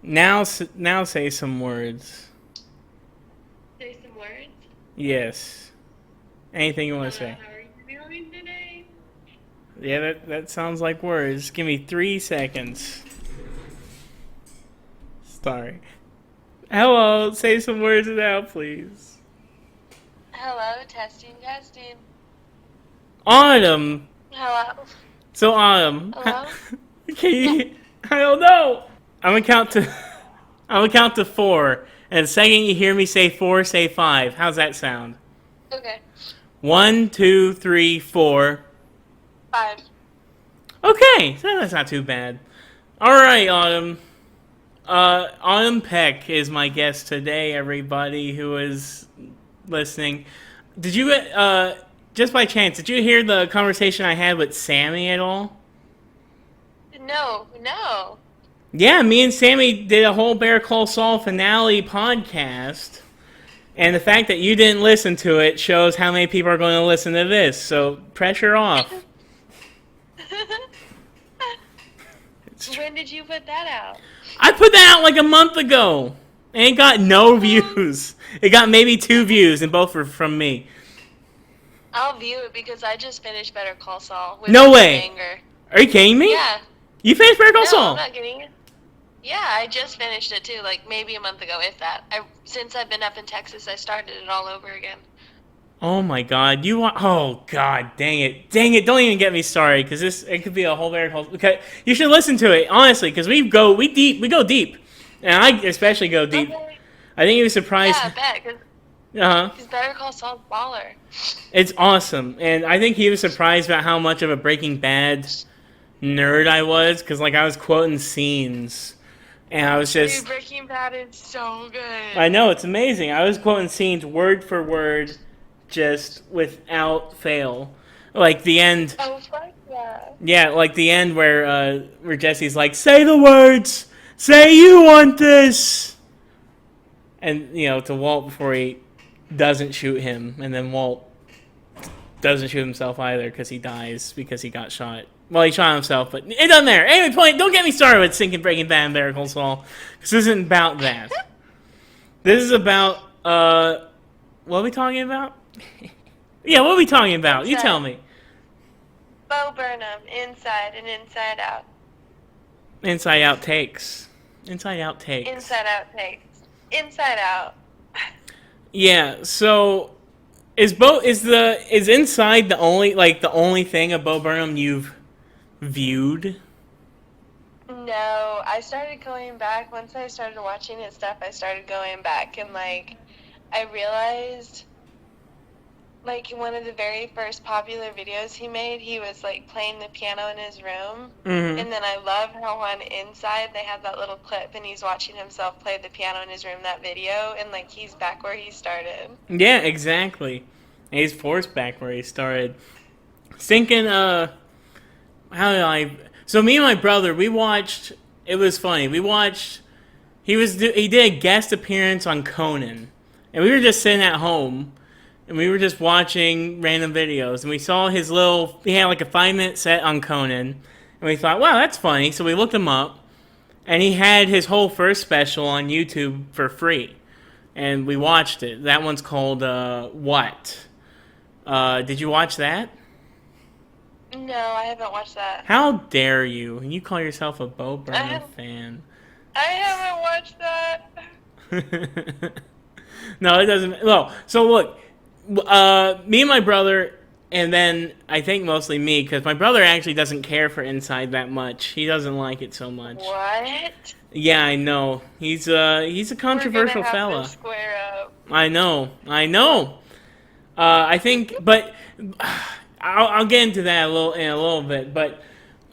Now say some words. Say some words. Yes. Anything you want to Hello, say. how are you feeling today? Yeah, that sounds like words. Give me 3 seconds. Sorry. Hello, say some words now, please. Hello, testing, testing. Autumn. Hello, So Autumn. hello. Can you? I don't know. I'm gonna count to. I'm gonna count to 4, and the second you hear me say 4, say 5. How's that sound? Okay, 1, 2, 3, 4. 5. Okay, so that's not too bad. All right, Autumn. Autumn Peck is my guest today. Everybody who is listening, did you just by chance did you hear the conversation I had with Sammy at all? No, no. Yeah, me and Sammy did a whole Bear Call Saul finale podcast, and the fact that you didn't listen to it shows how many people are going to listen to this. So pressure off. When did you put that out? I put that out like a month ago, and it got no Um, views. It got maybe 2 views, and both were from me. I'll view it because I just finished Better Call Saul with No some way. banger. Are you kidding me? Yeah, You finished Bear Call no, I'm Saul? not kidding you. Yeah, I just finished it too, like maybe a month ago, if that. Since I've been up in Texas, I started it all over again. Oh my god, you want? Oh god, dang it! Don't even get me started, because it could be a whole Bear Call. Okay, you should listen to it honestly, because we go deep, and I especially go deep. Okay. I think you were surprised. Yeah, I bet, because Uh huh. Better Call Saul's baller. It's awesome, and I think he was surprised about how much of a Breaking Bad nerd I was, because like I was quoting scenes, and I was Dude, just. Breaking Bad is so I good. know it's amazing. I was quoting scenes word for word, just without fail. Like the end. Oh, fuck yeah. Yeah, like the end where Jesse's like, "Say the words, say you want this," and to Walt before he doesn't shoot him, and then Walt doesn't shoot himself either because he dies because he got shot. Well, he shot himself, but it doesn't matter. Anyway, point. Don't get me started with sinking Breaking Bad and Better Call Saul, because this isn't about that. This is about what are we talking about? Yeah, what are we talking about? You tell Inside. me. Bo Burnham, Inside and Inside Out. Inside Out takes. Inside Out takes. Inside Out takes. Inside Out. Yeah, so is Inside the only thing of Bo Burnham you've viewed? No, I started going back. Once I started watching his stuff, I started going back and, like, I realized, like, one of the very first popular videos he made, he was, like, playing the piano in his room. Mm-hmm. And then I love how on Inside they have that little clip and he's watching himself play the piano in his room, that video, and, like, he's back where he started. Yeah, exactly. And he's forced back where he started. Thinking, how did I? So me and my brother, we watched. It was funny. We watched. He did a guest appearance on Conan, and we were just sitting at home, and we were just watching random videos, and we saw his little. He had like a 5 minute set on Conan, and we thought, wow, that's funny. So we looked him up, and he had his whole first special on YouTube for free, and we watched it. That one's called What? Did you watch that? No, I haven't watched that. How dare you? You call yourself a Bo I Burnham have fan. I haven't watched that. No, it doesn't. No. So look, me and my brother, and then I think mostly me, because my brother actually doesn't care for Inside that much. He doesn't like it so much. What? Yeah, I know. He's a We're gonna controversial have to fella. square up. I know. I know. I think, but I'll get into that in a little bit. But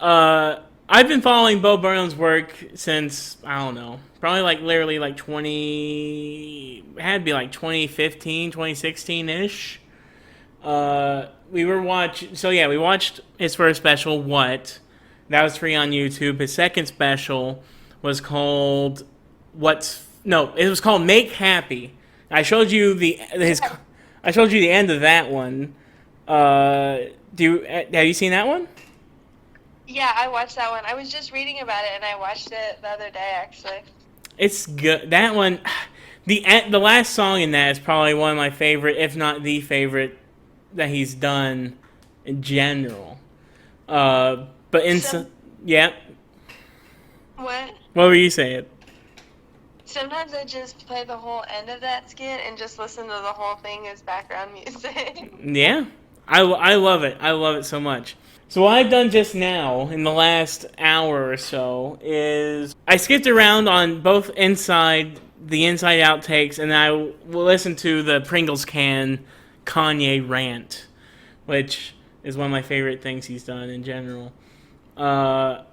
I've been following Bo Burnham's work since I don't know, probably like literally like 20. It had to be like 2015, 2016 ish. We were watch. So yeah, we watched his first special. What? That was free on YouTube. His second special was called What's No. It was called Make Happy. I showed you I showed you the end of that one. Have you seen that one? Yeah, I watched that one. I was just reading about it and I watched it the other day actually. It's good. That one, the last song in that is probably one of my favorite, if not the favorite, that he's done in general. But in Some yeah, what? what were you saying? Sometimes I just play the whole end of that skit and just listen to the whole thing as background music. Yeah, I love it. I love it so much. So what I've done just now in the last hour or so is I skipped around on both the Inside outtakes, and I will listen to the Pringles can Kanye rant, which is one of my favorite things he's done in general. Uh,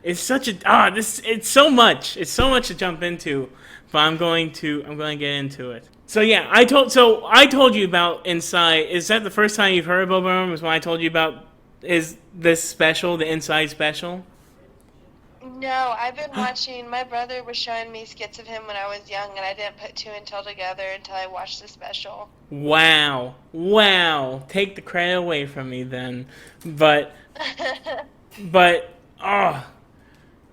it's such a this it's so much. It's so much to jump into, but I'm going to get into it. So yeah, I told you about Inside. Is that the first time you've heard of Bo Burnham? Was when I told you about is this special, the Inside special? No, I've been watching. My brother was showing me skits of him when I was young, and I didn't put two and two together until I watched the special. Wow, wow. Take the credit away from me then. But but oh,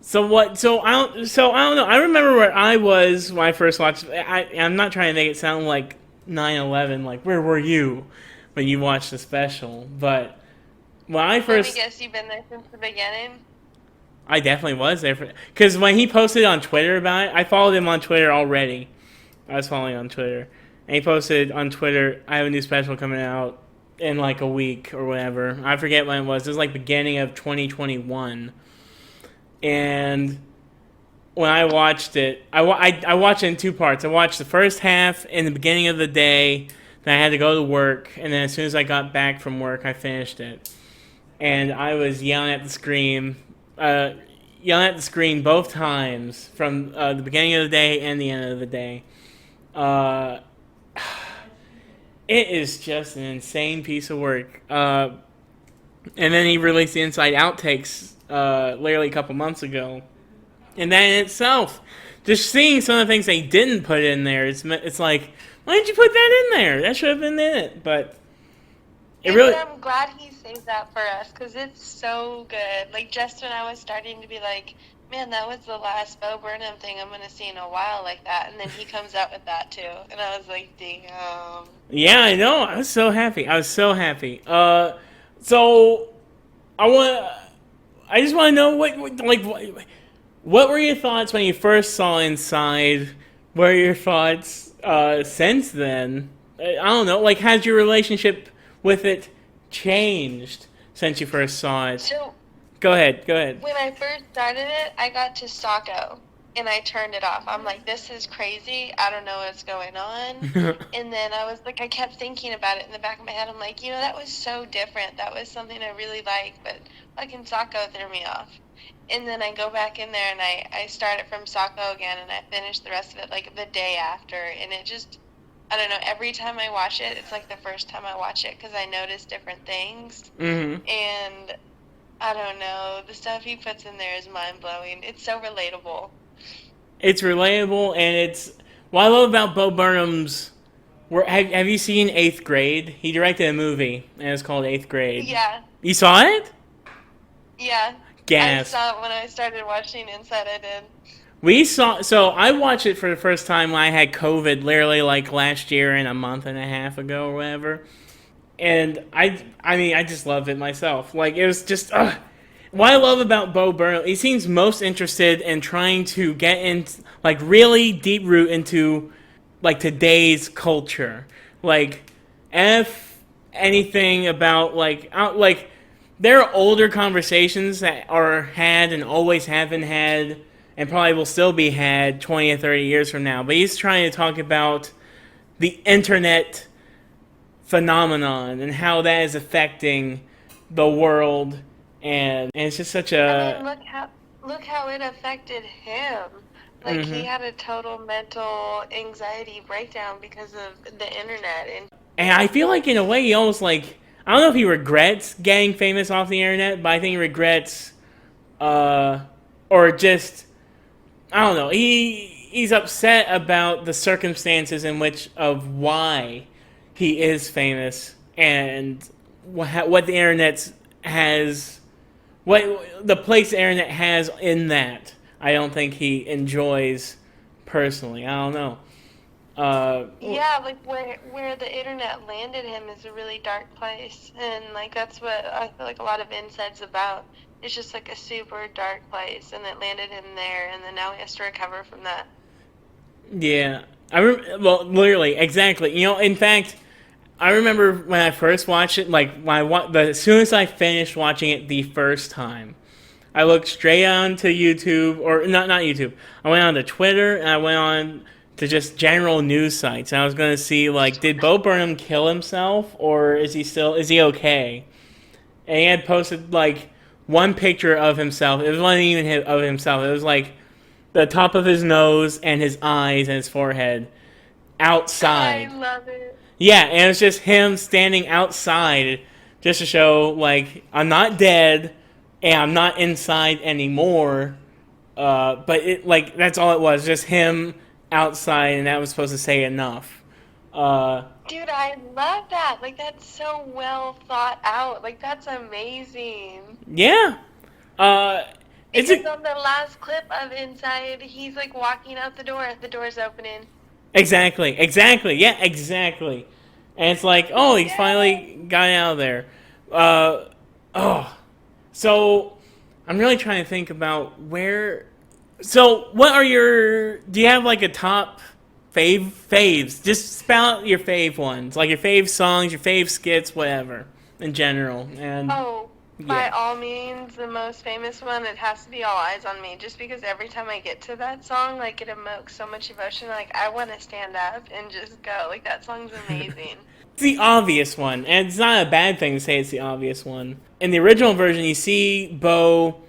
so what? So I don't know. I remember where I was when I first watched. I'm not trying to make it sound like 9/11. Like where were you when you watched the special? But when I Let me first, guess, you've been there since the beginning? I definitely was there for because when he posted on Twitter about it, I followed him on Twitter already. I was following on Twitter, and he posted on Twitter, "I have a new special coming out in like a week or whatever." I forget when it was. It was like beginning of 2021. And when I watched it, I watched it in two parts. I watched the first half in the beginning of the day. Then I had to go to work, and then as soon as I got back from work, I finished it. And I was yelling at the screen both times from the beginning of the day and the end of the day. Uh, it is just an insane piece of work. And then he released the Inside Outtakes literally a couple months ago. And that in itself, just seeing some of the things they didn't put in there, it's like, why didn't you put that in there? That should have been in it. But I'm glad he saved that for us because it's so good. Like, just when I was starting to be like, man, that was the last Bo Burnham thing I'm going to see in a while like that. And then he comes out with that, too. And I was like, damn. Yeah, I know. I was so happy. So I want. I just want to know what were your thoughts when you first saw Inside? What are your thoughts since then? I don't know. Like, has your relationship with it changed since you first saw it? So, Go ahead. when I first started it, I got to Socko. And I turned it off. I'm like, this is crazy. I don't know what's going on. And then I was like, I kept thinking about it in the back of my head. I'm like, that was so different. That was something I really liked, but fucking Socko threw me off. And then I go back in there and I start it from Socko again and I finish the rest of it like the day after. And it just, I don't know, every time I watch it, it's like the first time I watch it because I notice different things. Mm-hmm. And I don't know, the stuff he puts in there is mind-blowing. It's so relatable. It's relatable, and it's what I love about Bo Burnham's. Have you seen Eighth Grade? He directed a movie, and it's called Eighth Grade. Yeah. You saw it? Yeah. Gas. I saw it when I started watching Inside. I did. So I watched it for the first time when I had COVID, literally like last year and a month and a half ago or whatever. And I mean, I just loved it myself. Like, it was just, what I love about Bo Burnham, he seems most interested in trying to get into, like, really deep root into, like, today's culture. Like, if anything about, like, there are older conversations that are had and always have been had and probably will still be had 20 or 30 years from now. But he's trying to talk about the internet phenomenon and how that is affecting the world. And it's just such a... I mean, look how it affected him. Like, he had a total mental anxiety breakdown because of the internet. And I feel like, in a way, he almost, like... I don't know if he regrets getting famous off the internet, but I think he regrets... or just... I don't know. He's upset about the circumstances in which... of why he is famous and what the internet has... what the place the internet has in that. I don't think he enjoys personally. I don't know. Yeah, like where the internet landed him is a really dark place, and like that's what I feel like a lot of Inside's about. It's just like a super dark place, and it landed him there, and then now he has to recover from that. Yeah, well, literally, exactly. In fact, I remember when I first watched it. Like as soon as I finished watching it the first time, I looked straight on to YouTube, or not YouTube. I went on to Twitter, and I went on to just general news sites. And I was going to see, like, did Bo Burnham kill himself, or is he okay? And he had posted, like, one picture of himself. It wasn't even of himself. It was, like, the top of his nose and his eyes and his forehead outside. I love it. Yeah, and it was just him standing outside just to show, like, I'm not dead and I'm not inside anymore. But that's all it was, just him outside, and that was supposed to say enough. Dude, I love that. Like, that's so well thought out. Like, that's amazing. Yeah. It's Because on the last clip of Inside, he's like walking out the door's opening. Exactly, yeah, exactly. And it's like, oh, he's finally got out of there. So I'm really trying to think about where. So what are your? Do you have like a top faves? Just spout your fave ones, like your fave songs, your fave skits, whatever, in general. And by all means, the most famous one, it has to be All Eyes on Me, just because every time I get to that song, like, it evokes so much emotion. Like, I want to stand up and just go. Like, that song's amazing. It's the obvious one, and it's not a bad thing to say it's the obvious one. In the original version, you see Bo,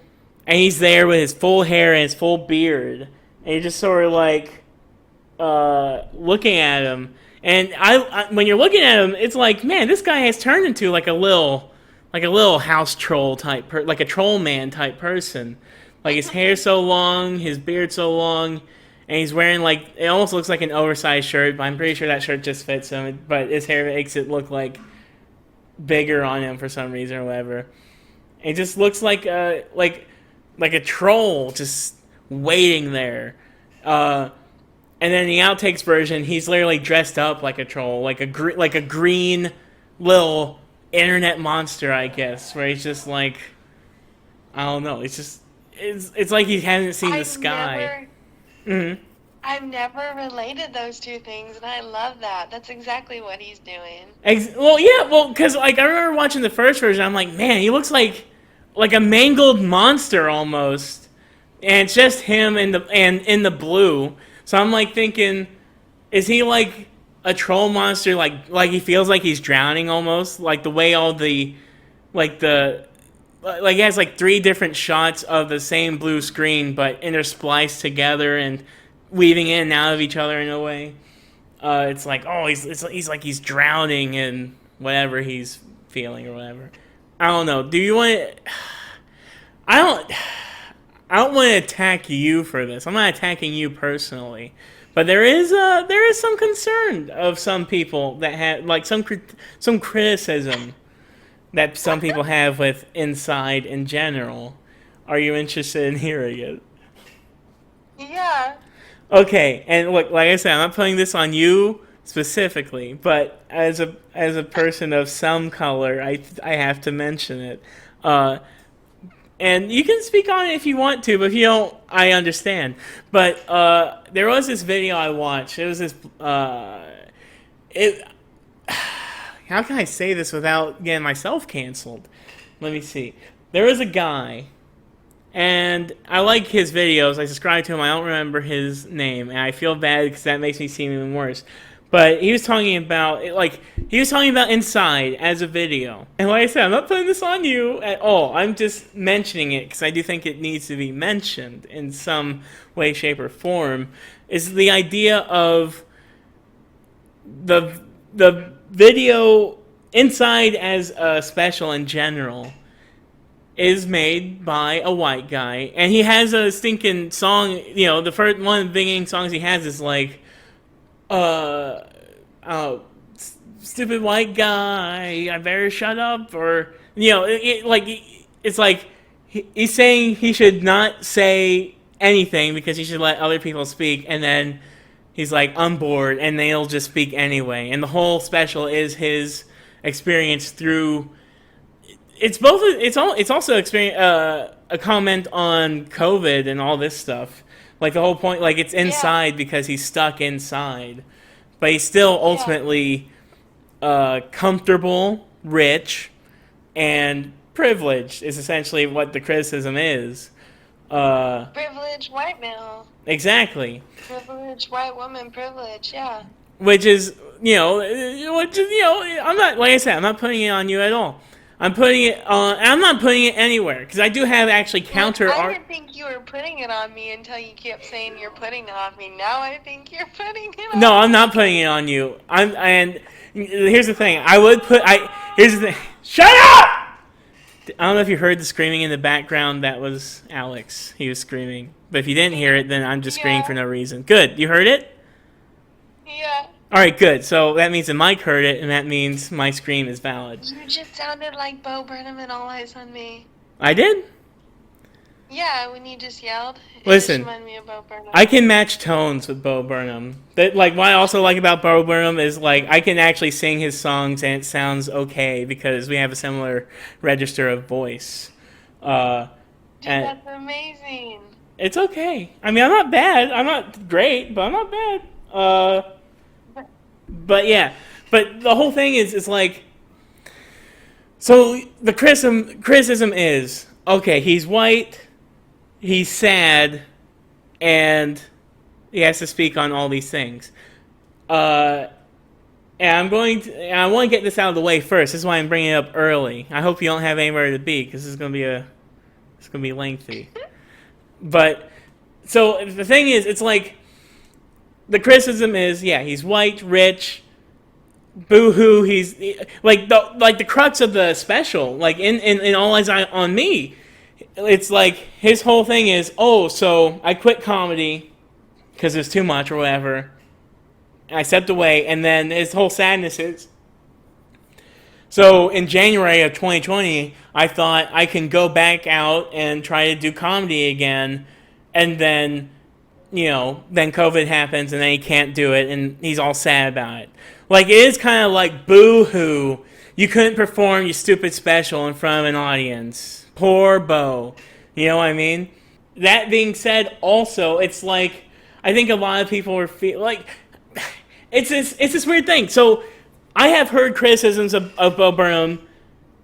and he's there with his full hair and his full beard, and you're just sort of like looking at him. And when you're looking at him, it's like, man, this guy has turned into like a little house troll type, like a troll man type person. Like his hair's so long, his beard's so long, and he's wearing like, it almost looks like an oversized shirt, but I'm pretty sure that shirt just fits him. But his hair makes it look like bigger on him for some reason or whatever. It just looks like a troll just waiting there. And then the outtakes version, he's literally dressed up like a troll, like a green little internet monster, I guess, where he's just like, I don't know, it's like he hasn't seen the sky. I've never related those two things, and I love that. That's exactly what he's doing. Because like I remember watching the first version, I'm like, man, he looks like a mangled monster almost, and it's just him in the blue. So I'm like thinking, is he like a troll monster? Like he feels like he's drowning almost, like the way all the like he has like 3 different shots of the same blue screen, but interspliced together and weaving in and out of each other in a way. It's like, oh, he's like he's drowning in whatever he's feeling or whatever. I don't know. Do you want to? I don't want to attack you for this. I'm not attacking you personally, but there is some concern of some people that have like some criticism that some people have with Inside in general. Are you interested in hearing it? Yeah. Okay, and look, like I said, I'm not putting this on you specifically, but as a person of some color, I have to mention it. And you can speak on it if you want to, but if you don't, I understand. But there was this video I watched. It was this. How can I say this without getting myself canceled? Let me see. There was a guy, and I like his videos. I subscribe to him. I don't remember his name, and I feel bad because that makes me seem even worse. But he was talking about Inside as a video. And like I said, I'm not putting this on you at all. I'm just mentioning it because I do think it needs to be mentioned in some way, shape, or form. Is the idea of the video Inside as a special in general is made by a white guy. And he has a stinking song, the first one of the beginning songs he has is like, stupid white guy, I better shut up, or it's like he's saying he should not say anything because he should let other people speak, and then he's like, I'm bored, and they'll just speak anyway. And the whole special is his experience through. It's both. It's also experience a comment on COVID and all this stuff. Like the whole point, like it's Yeah. inside because he's stuck inside, but he's still Yeah. ultimately comfortable, rich, and privileged. Is essentially what the criticism is. Uh, Privileged white male. exactly. Privileged white woman privilege, yeah. Which is, I'm not, like I said, I'm not putting it on you at all. I'm putting it on, I'm not putting it anywhere because I do have actually Well, counter I art. didn't think you were putting it on me until you kept saying you're putting it on me. Now I think you're putting it No, on I'm not me. putting it on you. And here's the thing. Here's the thing. Shut up! I don't know if you heard the screaming in the background. That was Alex. He was screaming. But if you didn't hear it, then I'm just screaming for Yeah. no reason. Good. You heard it? Yeah. All right, good. So that means the mic heard it, and that means my scream is valid. You just sounded like Bo Burnham in All Eyes on Me. I did? Yeah, when you just yelled, it just Listen, reminded me of Bo Burnham. I can match tones with Bo Burnham. That like what I also like about Bo Burnham is like I can actually sing his songs and it sounds okay because we have a similar register of voice. Uh, Dude, and that's amazing. it's okay. I mean, I'm not bad. I'm not great, but I'm not bad. Uh, But but yeah, but the whole thing is like so the criticism is okay. He's white. He's sad, and he has to speak on all these things. Uh, and I want to get this out of the way first. This is why I'm bringing it up early. I hope you don't have anywhere to be because it's gonna be lengthy. But so the thing is, it's like the criticism is, yeah, he's white, rich, boo-hoo. He's like the crux of the special, like in All Eyes on Me. It's like his whole thing is, oh, so I quit comedy because it's too much or whatever. I stepped away, and then his whole sadness is. So in January of 2020, I thought I can go back out and try to do comedy again, and then, then COVID happens, and then he can't do it, and he's all sad about it. Like, it is kind of like boo-hoo. You couldn't perform your stupid special in front of an audience. Poor Bo. You know what I mean? That being said, also, it's like, I think a lot of people were like, it's this weird thing. So I have heard criticisms of Bo Burnham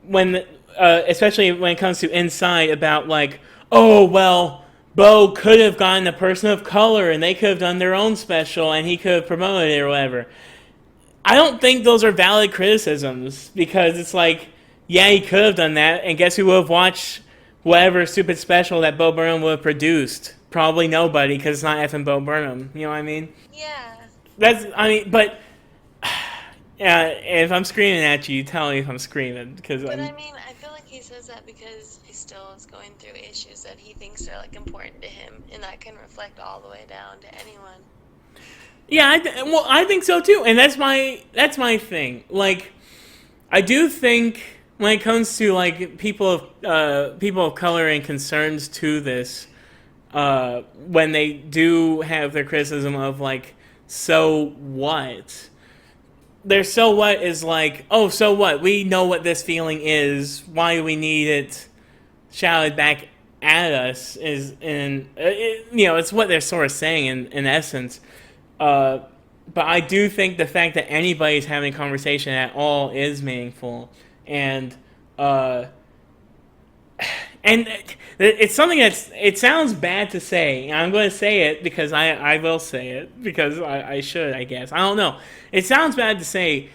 when, especially when it comes to Inside, about like, oh well, Bo could have gotten a person of color and they could have done their own special and he could have promoted it or whatever. I don't think those are valid criticisms because it's like, yeah, he could have done that, and guess who would have watched whatever stupid special that Bo Burnham would have produced? Probably nobody because it's not effing Bo Burnham. You know what I mean? yeah. But if I'm screaming at you, tell me if I'm screaming because But I'm. I mean, I feel like he says that because he still is going through issues that he thinks are like important to him, and that can reflect all the way down to anyone. Yeah, I think so too, and that's my thing. Like, I do think when it comes to like people of color and concerns to this, when they do have their criticism of like, so what? Their so what is like, oh, so what? We know what this feeling is. Why do we need it shouted back at us? It's what they're sort of saying in essence. Uh, but I do think the fact that anybody's having a conversation at all is meaningful, and uh, and it's something it sounds bad to say. And I'm going to say it because I will say it because I should, I guess. I don't know. It sounds bad to say,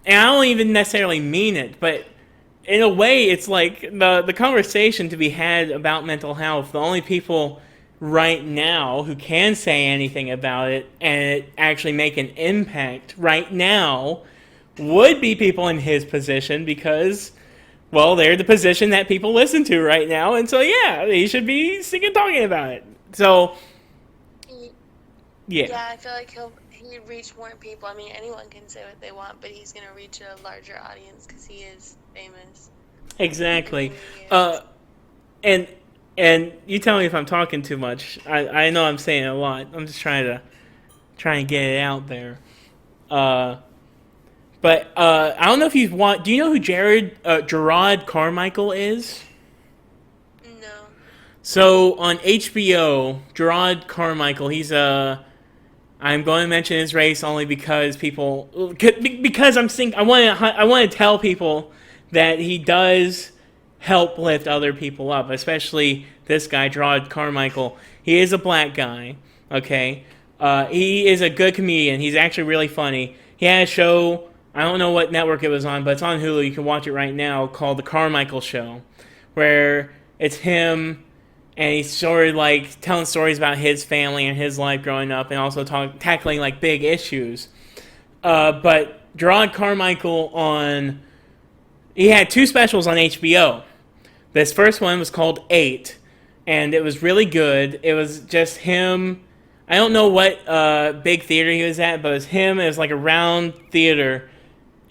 and I don't even necessarily mean it, but in a way, it's like the conversation to be had about mental health. The only people right now who can say anything about it and it actually make an impact right now would be people in his position because, well, they're the position that people listen to right now, and so yeah, he should be singing talking about it. So He, yeah, yeah, I feel like he reach more people. I mean, anyone can say what they want, but he's gonna reach a larger audience because he is famous. I exactly. mean, he is. And And you tell me if I'm talking too much. I know I'm saying a lot. I'm just trying to get it out there. Uh, but I don't know if you've watched. Do you know who Gerard Carmichael is? No. So on HBO, Gerard Carmichael. He's a. I'm going to mention his race only because because I'm think I want to tell people that he does help lift other people up, especially this guy, Gerard Carmichael. He is a black guy, okay? He is a good comedian. He's actually really funny. He had a show, I don't know what network it was on, but it's on Hulu. You can watch it right now, called The Carmichael Show, where it's him and he's sort of like telling stories about his family and his life growing up, and also tackling like big issues. But Gerard Carmichael he had two specials on HBO. This first one was called 8, and it was really good. It was just him. I don't know what big theater he was at, but it was him. It was like a round theater,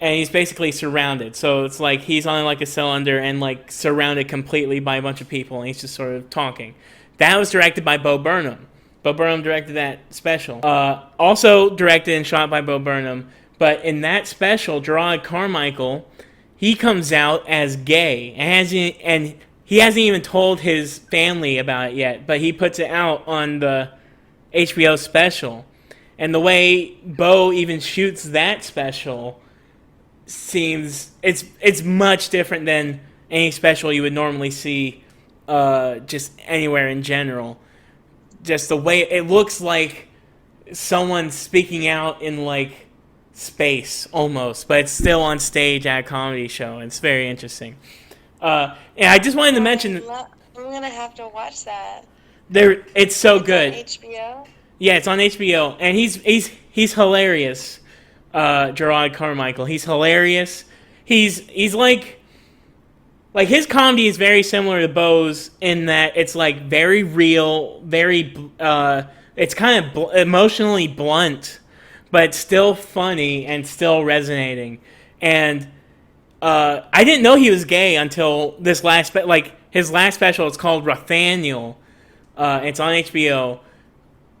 and he's basically surrounded. So it's like he's on like a cylinder and like surrounded completely by a bunch of people, and he's just sort of talking. That was directed by Bo Burnham. Bo Burnham directed that special. Also directed and shot by Bo Burnham. But in that special, Gerard Carmichael, he comes out as gay, and he hasn't even told his family about it yet, but he puts it out on the HBO special. And the way Bo even shoots that special it's much different than any special you would normally see just anywhere in general. Just the way it looks like someone speaking out in like space almost, but it's still on stage at a comedy show. It's very interesting. And I just wanted to mention I'm gonna have to watch that. It's so good. On HBO? Yeah, it's on HBO, and he's hilarious. Gerard Carmichael, he's hilarious. He's like his comedy is very similar to Bo's in that it's like very real, very it's kind of emotionally blunt, but still funny and still resonating. And I didn't know he was gay until this his last special. It's called Nathaniel. It's on HBO,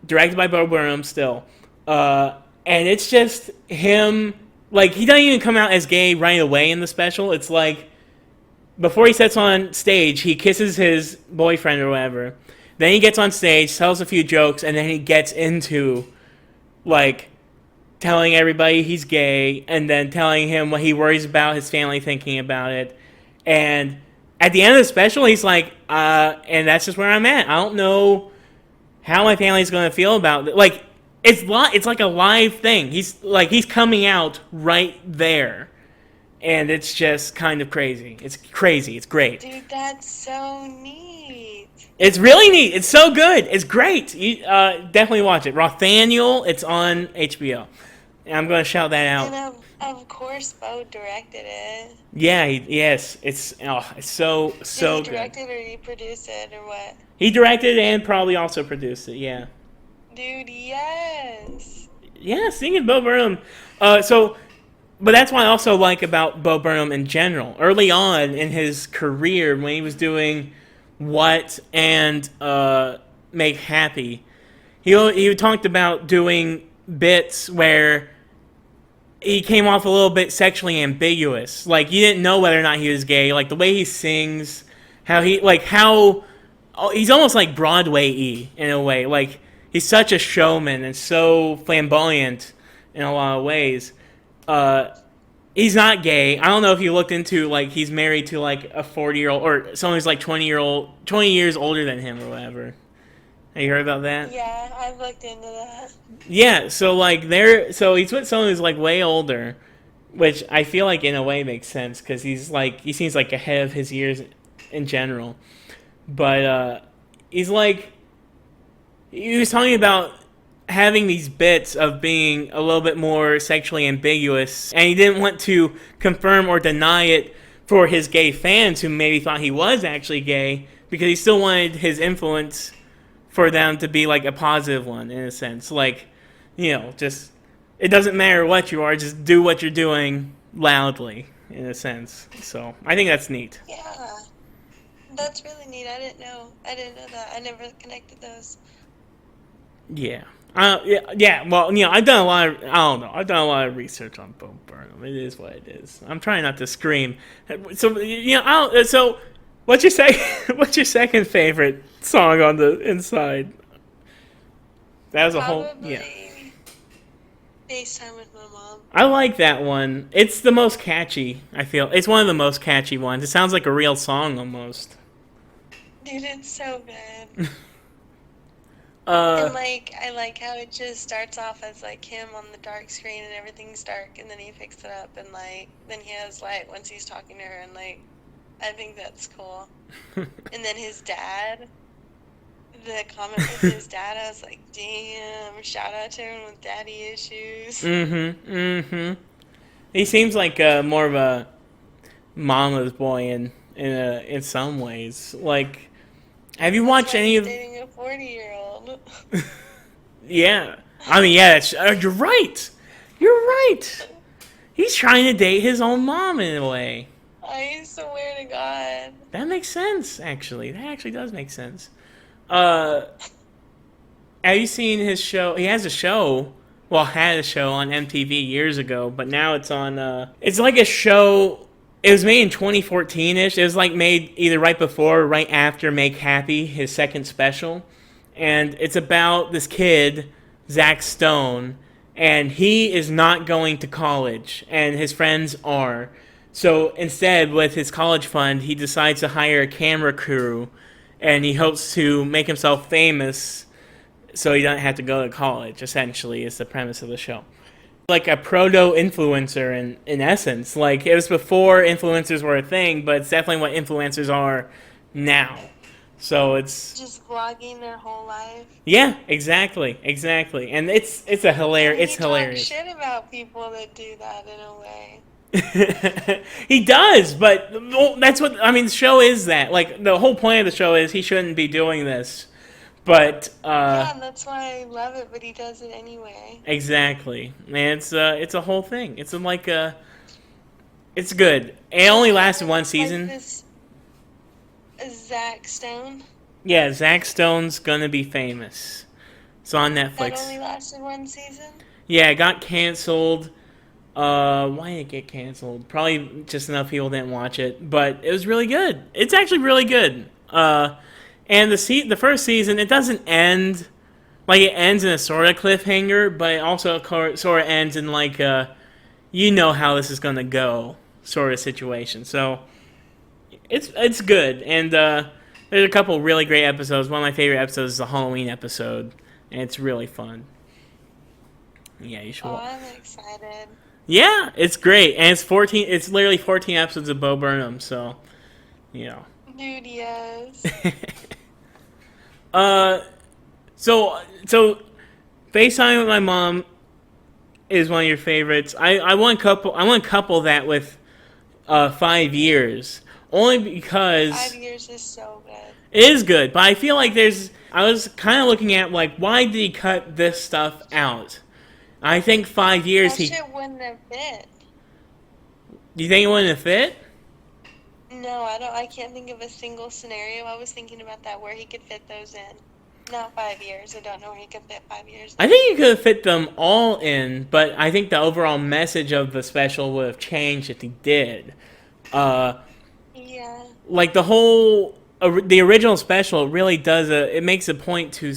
directed by Bo Burnham still. And it's just him, like, he doesn't even come out as gay right away in the special. It's like, before he sets on stage, he kisses his boyfriend or whatever. Then he gets on stage, tells a few jokes, and then he gets into, like, telling everybody he's gay, and then telling him what he worries about, his family thinking about it. And at the end of the special, he's like, and that's just where I'm at. I don't know how my family's going to feel about it. Like, it's like a live thing. He's coming out right there, and it's just kind of crazy. It's crazy. It's great. Dude, that's so neat. It's really neat. It's so good. It's great. You definitely watch it. Nathaniel. It's on HBO. And I'm going to shout that out. And of course, Bo directed it. Yeah. Yes. It's so Did good. he direct it or he produced it or what? He directed and probably also produced it. Yeah. Dude, yes. Yeah, singing Bo Burnham. But that's what I also like about Bo Burnham in general. Early on in his career, when he was doing What and Make Happy, he talked about doing bits where he came off a little bit sexually ambiguous. Like, you didn't know whether or not he was gay. Like, the way he sings, he's almost like Broadway-y in a way. Like, he's such a showman and so flamboyant in a lot of ways. He's not gay. I don't know if you looked into, like, he's married to, like, a 40-year-old or someone who's, like, 20 years older than him or whatever. Have you heard about that? Yeah, I've looked into that. Yeah, so he's with someone who's like way older, which I feel like in a way makes sense because he seems like ahead of his years in general. But he was talking about having these bits of being a little bit more sexually ambiguous, and he didn't want to confirm or deny it for his gay fans who maybe thought he was actually gay, because he still wanted his influence for them to be like a positive one in a sense. Like, just it doesn't matter what you are, just do what you're doing loudly in a sense. So I think that's neat. Yeah. That's really neat. I didn't know. I didn't know that. I never connected those. Yeah. Yeah. Well, I've done a lot of, I don't know. I've done a lot of research on Bo Burnham. It is what it is. I'm trying not to scream. So, so what's your second, what's your second favorite song on the Inside? That was a whole, yeah. Probably FaceTime with my mom. I like that one. It's the most catchy, I feel. It's one of the most catchy ones. It sounds like a real song almost. Dude, it's so good. Uh, And like, I like how it just starts off as like him on the dark screen and everything's dark, and then he picks it up and like, then he has light once he's talking to her, and like, I think that's cool. And then his dad, the comment with his dad, I was like, damn, shout out to him with daddy issues. He seems like more of a mama's boy in some ways. Like, have you watched any of? Dating a 40-year-old. Yeah, I mean, yeah, you're right. You're right. He's trying to date his own mom in a way. I swear to God. That makes sense. Actually, that actually does make sense. Have you seen his show? He has a show. Well, had a show on MTV years ago, but now it's on. It's like a show. It was made in 2014-ish. It was like made either right before or right after Make Happy, his second special. And it's about this kid, Zach Stone, and he is not going to college, and his friends are. So instead, with his college fund, he decides to hire a camera crew, and he hopes to make himself famous so he doesn't have to go to college, essentially, is the premise of the show. Like a proto-influencer in essence. Like, it was before influencers were a thing, but it's definitely what influencers are now. So it's just vlogging their whole life. Yeah, exactly, and it's hilarious. It's hilarious. He talks shit about people that do that in a way. He does, but that's what I mean. The show is that like the whole point of the show is he shouldn't be doing this, but yeah, and that's why I love it. But he does it anyway. Exactly, and it's a whole thing. It's like it's good. It only lasted one season. Like this Zach Stone. Yeah, Zach Stone's gonna be famous. It's on Netflix. That only lasted one season? Yeah, it got canceled. Why did it get canceled? Probably just enough people didn't watch it, but it was really good. It's actually really good. And the first season, it doesn't end like it ends in a sort of cliffhanger, but it also sort of ends in like you know how this is gonna go sort of situation. So it's good, and there's a couple really great episodes. One of my favorite episodes is the Halloween episode, and it's really fun. Yeah, you should. Oh, I'm excited. Yeah, it's great, and it's 14. It's literally 14 episodes of Bo Burnham, so you know. Dude, yes. So FaceTime with my mom is one of your favorites. I want to couple that with 5 years. Only because 5 years is so good. It is good, but I feel like I was kind of looking at like why did he cut this stuff out? I think 5 years that shit wouldn't have fit. You think it wouldn't have fit? No, I can't think of a single scenario. I was thinking about that where he could fit those in. Not 5 years. I don't know where he could fit 5 years. I think he could have fit them all in, but I think the overall message of the special would have changed if he did. Yeah. Like the original special really does it makes a point to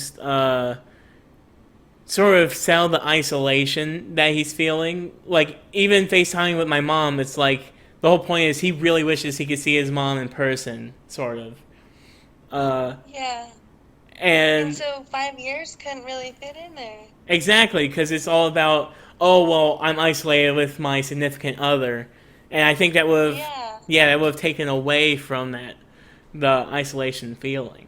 sort of sell the isolation that he's feeling. Like even FaceTiming with my mom, it's like the whole point is he really wishes he could see his mom in person, sort of. Yeah. And so 5 years couldn't really fit in there. Exactly, because it's all about, oh, well, I'm isolated with my significant other. And I think that would have taken away from the isolation feeling.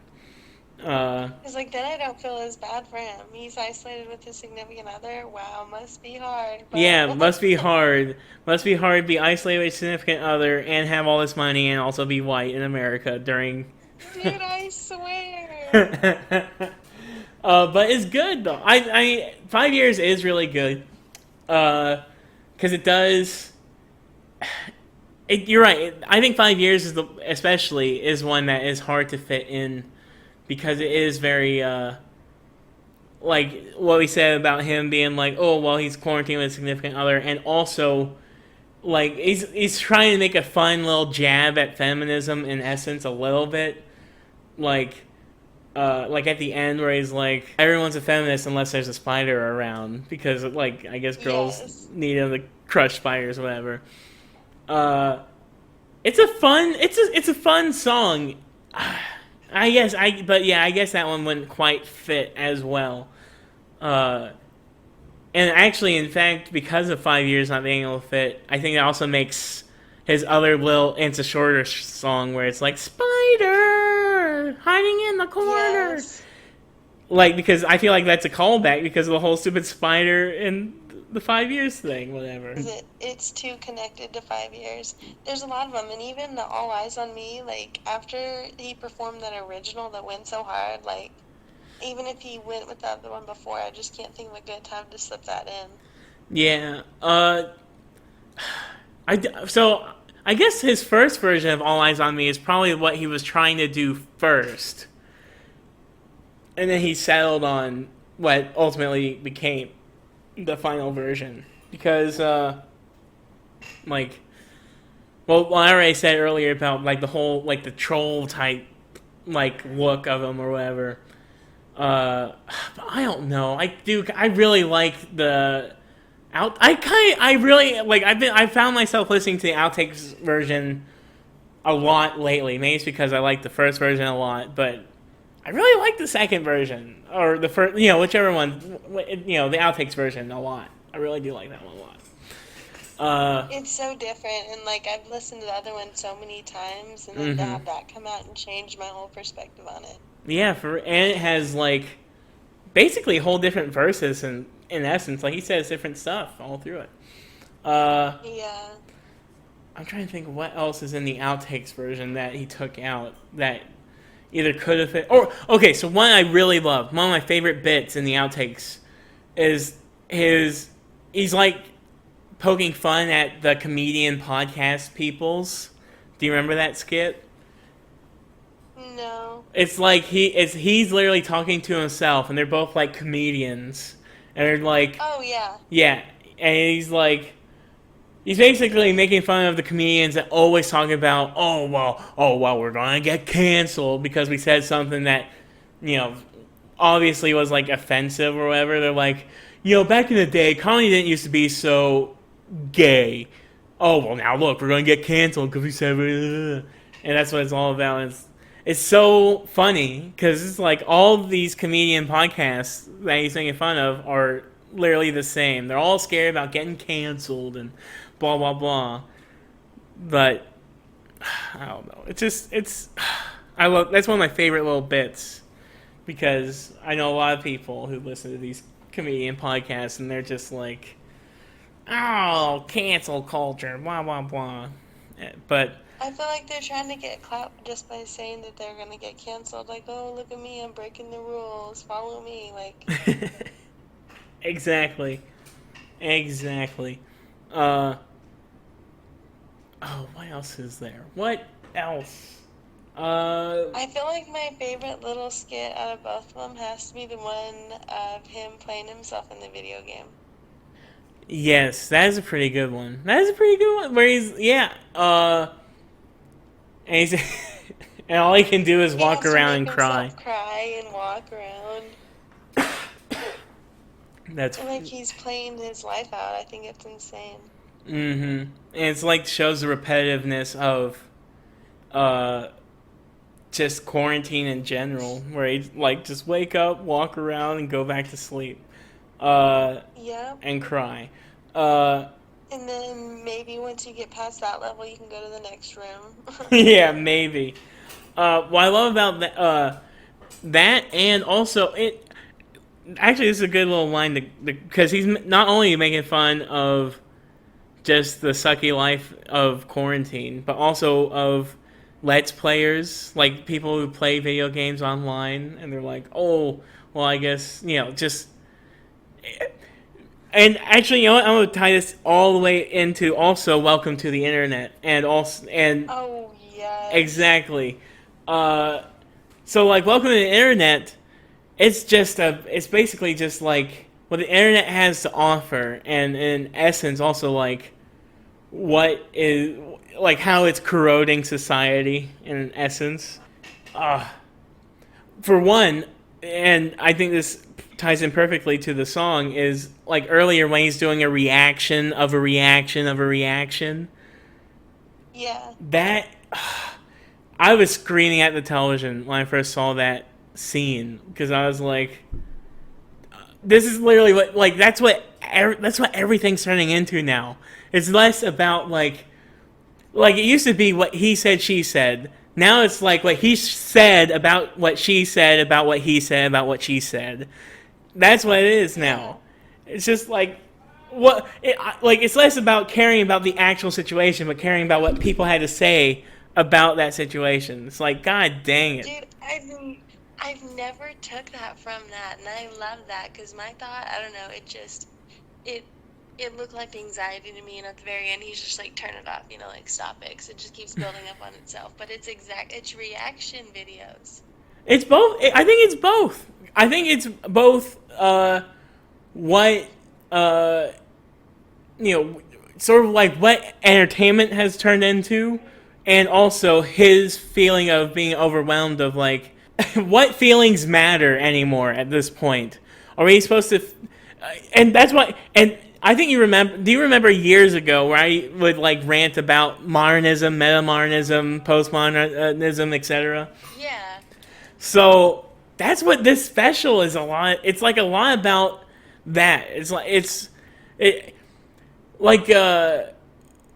Because like then I don't feel as bad for him. He's isolated with his significant other. Wow, must be hard. But... Yeah, must be hard. Must be hard to be isolated with a significant other and have all this money and also be white in America during... Dude, I swear. But it's good though. I 5 years is really good. Because it You're right. I think 5 years especially is one that is hard to fit in because it is very like what we said about him being like, oh well, he's quarantined with a significant other, and also like he's trying to make a fun little jab at feminism in essence a little bit, like at the end where he's like, everyone's a feminist unless there's a spider around because like I guess girls Yes. need him to crush spiders or whatever. Uh, it's a fun song. I guess but yeah, I guess that one wouldn't quite fit as well. Uh, and actually, in fact, because of 5 years not being able to fit, I think it also makes his other little, it's a shorter song where it's like spider hiding in the corner, Yes. like because I feel like that's a callback because of the whole stupid spider and the 5 years thing, whatever. It's too connected to 5 years. There's a lot of them, and even the All Eyes on Me, like, after he performed that original that went so hard, like, even if he went with the other one before, I just can't think of a good time to slip that in. Yeah. So I guess his first version of All Eyes on Me is probably what he was trying to do first, and then he settled on what ultimately became the final version because like well I already said earlier about like the whole like the troll type like look of him or whatever. But I don't know. I really like the I really like I found myself listening to the outtakes version a lot lately. Maybe it's because I like the first version a lot, but I really like the second version or the first, whichever one, the outtakes version a lot. I really do like that one a lot. It's so different, and, like, I've listened to the other one so many times, and then to have that come out and change my whole perspective on it. Yeah, and it has like basically whole different verses and in essence, like he says different stuff all through it. Yeah. I'm trying to think what else is in the outtakes version that he took out that either could have fit or okay. So one I really love, one of my favorite bits in the outtakes is he's like poking fun at the comedian podcast peoples. Do you remember that skit? No. It's like he's literally talking to himself, and they're both like comedians, and they're like, Oh, yeah. yeah, and he's basically making fun of the comedians that always talk about, oh well, we're gonna get canceled because we said something that, obviously was like offensive or whatever. They're like, back in the day, comedy didn't used to be so gay. Oh well, now look, we're gonna get canceled because we said, and that's what it's all about. It's so funny because it's like all these comedian podcasts that he's making fun of are literally the same. They're all scared about getting canceled and blah blah blah. But I don't know. I love that's one of my favorite little bits because I know a lot of people who listen to these comedian podcasts and they're just like, oh, cancel culture, blah blah blah. But I feel like they're trying to get clout just by saying that they're gonna get canceled. Like, oh, look at me, I'm breaking the rules. Follow me. Like, exactly. What else is there? What else? I feel like my favorite little skit out of both of them has to be the one of him playing himself in the video game. Yes, that is a pretty good one. Where and he's and all he can do is walk around and cry. Cry and walk around. That's like he's playing his life out. I think it's insane. And it's like shows the repetitiveness of just quarantine in general, where he like just wake up, walk around, and go back to sleep. And cry. And then maybe once you get past that level, you can go to the next room. Yeah, maybe. What I love about that, and also it. Actually, this is a good little line because he's not only making fun of just the sucky life of quarantine, but also of Let's Players, like people who play video games online, and they're like, oh, well, I guess, just... And actually, you know what? I'm gonna tie this all the way into also welcome to the internet, and Oh yes. exactly. Uh, so like welcome to the internet, it's basically just like what the internet has to offer, and in essence, also like what is like how it's corroding society in essence. Uh, for one, and I think this ties in perfectly to the song, is like earlier when he's doing a reaction of a reaction of a reaction. Yeah. That I was screaming at the television when I first saw that scene because I was like, "This is literally what like that's what everything's turning into now. It's less about like it used to be what he said, she said. Now it's like what he said about what she said about what he said about what she said. That's what it is Yeah. now. It's just like like it's less about caring about the actual situation, but caring about what people had to say about that situation. It's like, God dang it. Dude, I've never took that from that, and I love that because my thought, I don't know, it it looked like anxiety to me, and at the very end, he's just like, turn it off, like stop it, 'cause it just keeps building up on itself. But it's reaction videos. It's both. I think it's both. I think it's both. What uh, sort of like what entertainment has turned into, and also his feeling of being overwhelmed of like what feelings matter anymore at this point. Are we supposed to? And that's why. And I think you remember. Do you remember years ago where I would like rant about modernism, metamodernism, postmodernism, etc. Yeah. So that's what this special is a lot. It's like a lot about that. It like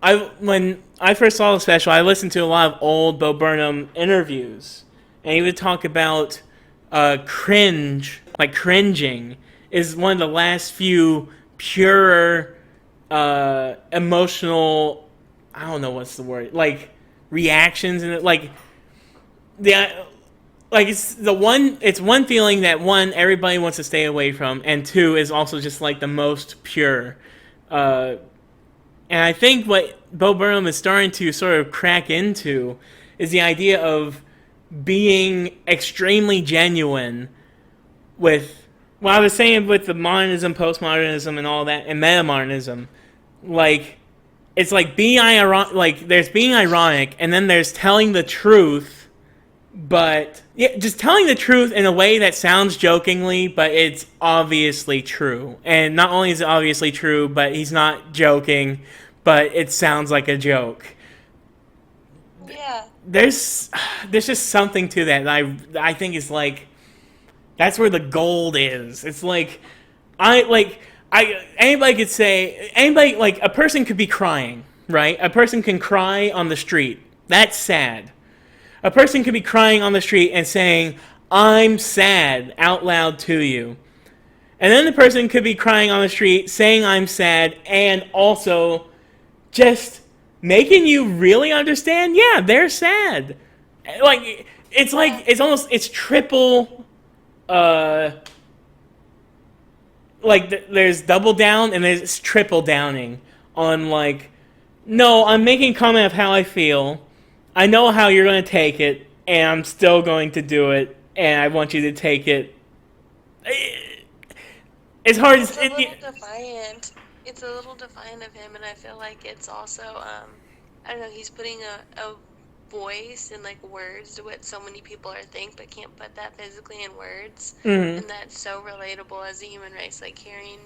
I when I first saw the special, I listened to a lot of old Bo Burnham interviews, and he would talk about cringing is one of the last few pure emotional. I don't know what's the word, like reactions, and like the like it's one feeling that one everybody wants to stay away from, and two is also just like the most pure. Uh, and I think what Bo Burnham is starting to sort of crack into is the idea of being extremely genuine with what I was saying with the modernism, postmodernism, and all that, and metamodernism. Like it's like being ironic. Like there's being ironic, and then there's telling the truth, but yeah, just telling the truth in a way that sounds jokingly, but it's obviously true. And not only is it obviously true, but he's not joking, but it sounds like a joke. Yeah. There's just something to that I think is like that's where the gold is. It's like I anybody could say anybody like a person could be crying, right? A person can cry on the street. That's sad. A person could be crying on the street and saying, "I'm sad" out loud to you. And then the person could be crying on the street saying, "I'm sad," and also just making you really understand, yeah, they're sad. Like it's almost it's triple there's double down and there's triple downing on like no, I'm making comment of how I feel. I know how you're going to take it, and I'm still going to do it, and I want you to take it. It's hard. It's a little defiant. It's a little defiant of him, and I feel like it's also, I don't know, he's putting a voice and like words to what so many people are think, but can't put that physically in words. Mm-hmm. And that's so relatable as a human race, like hearing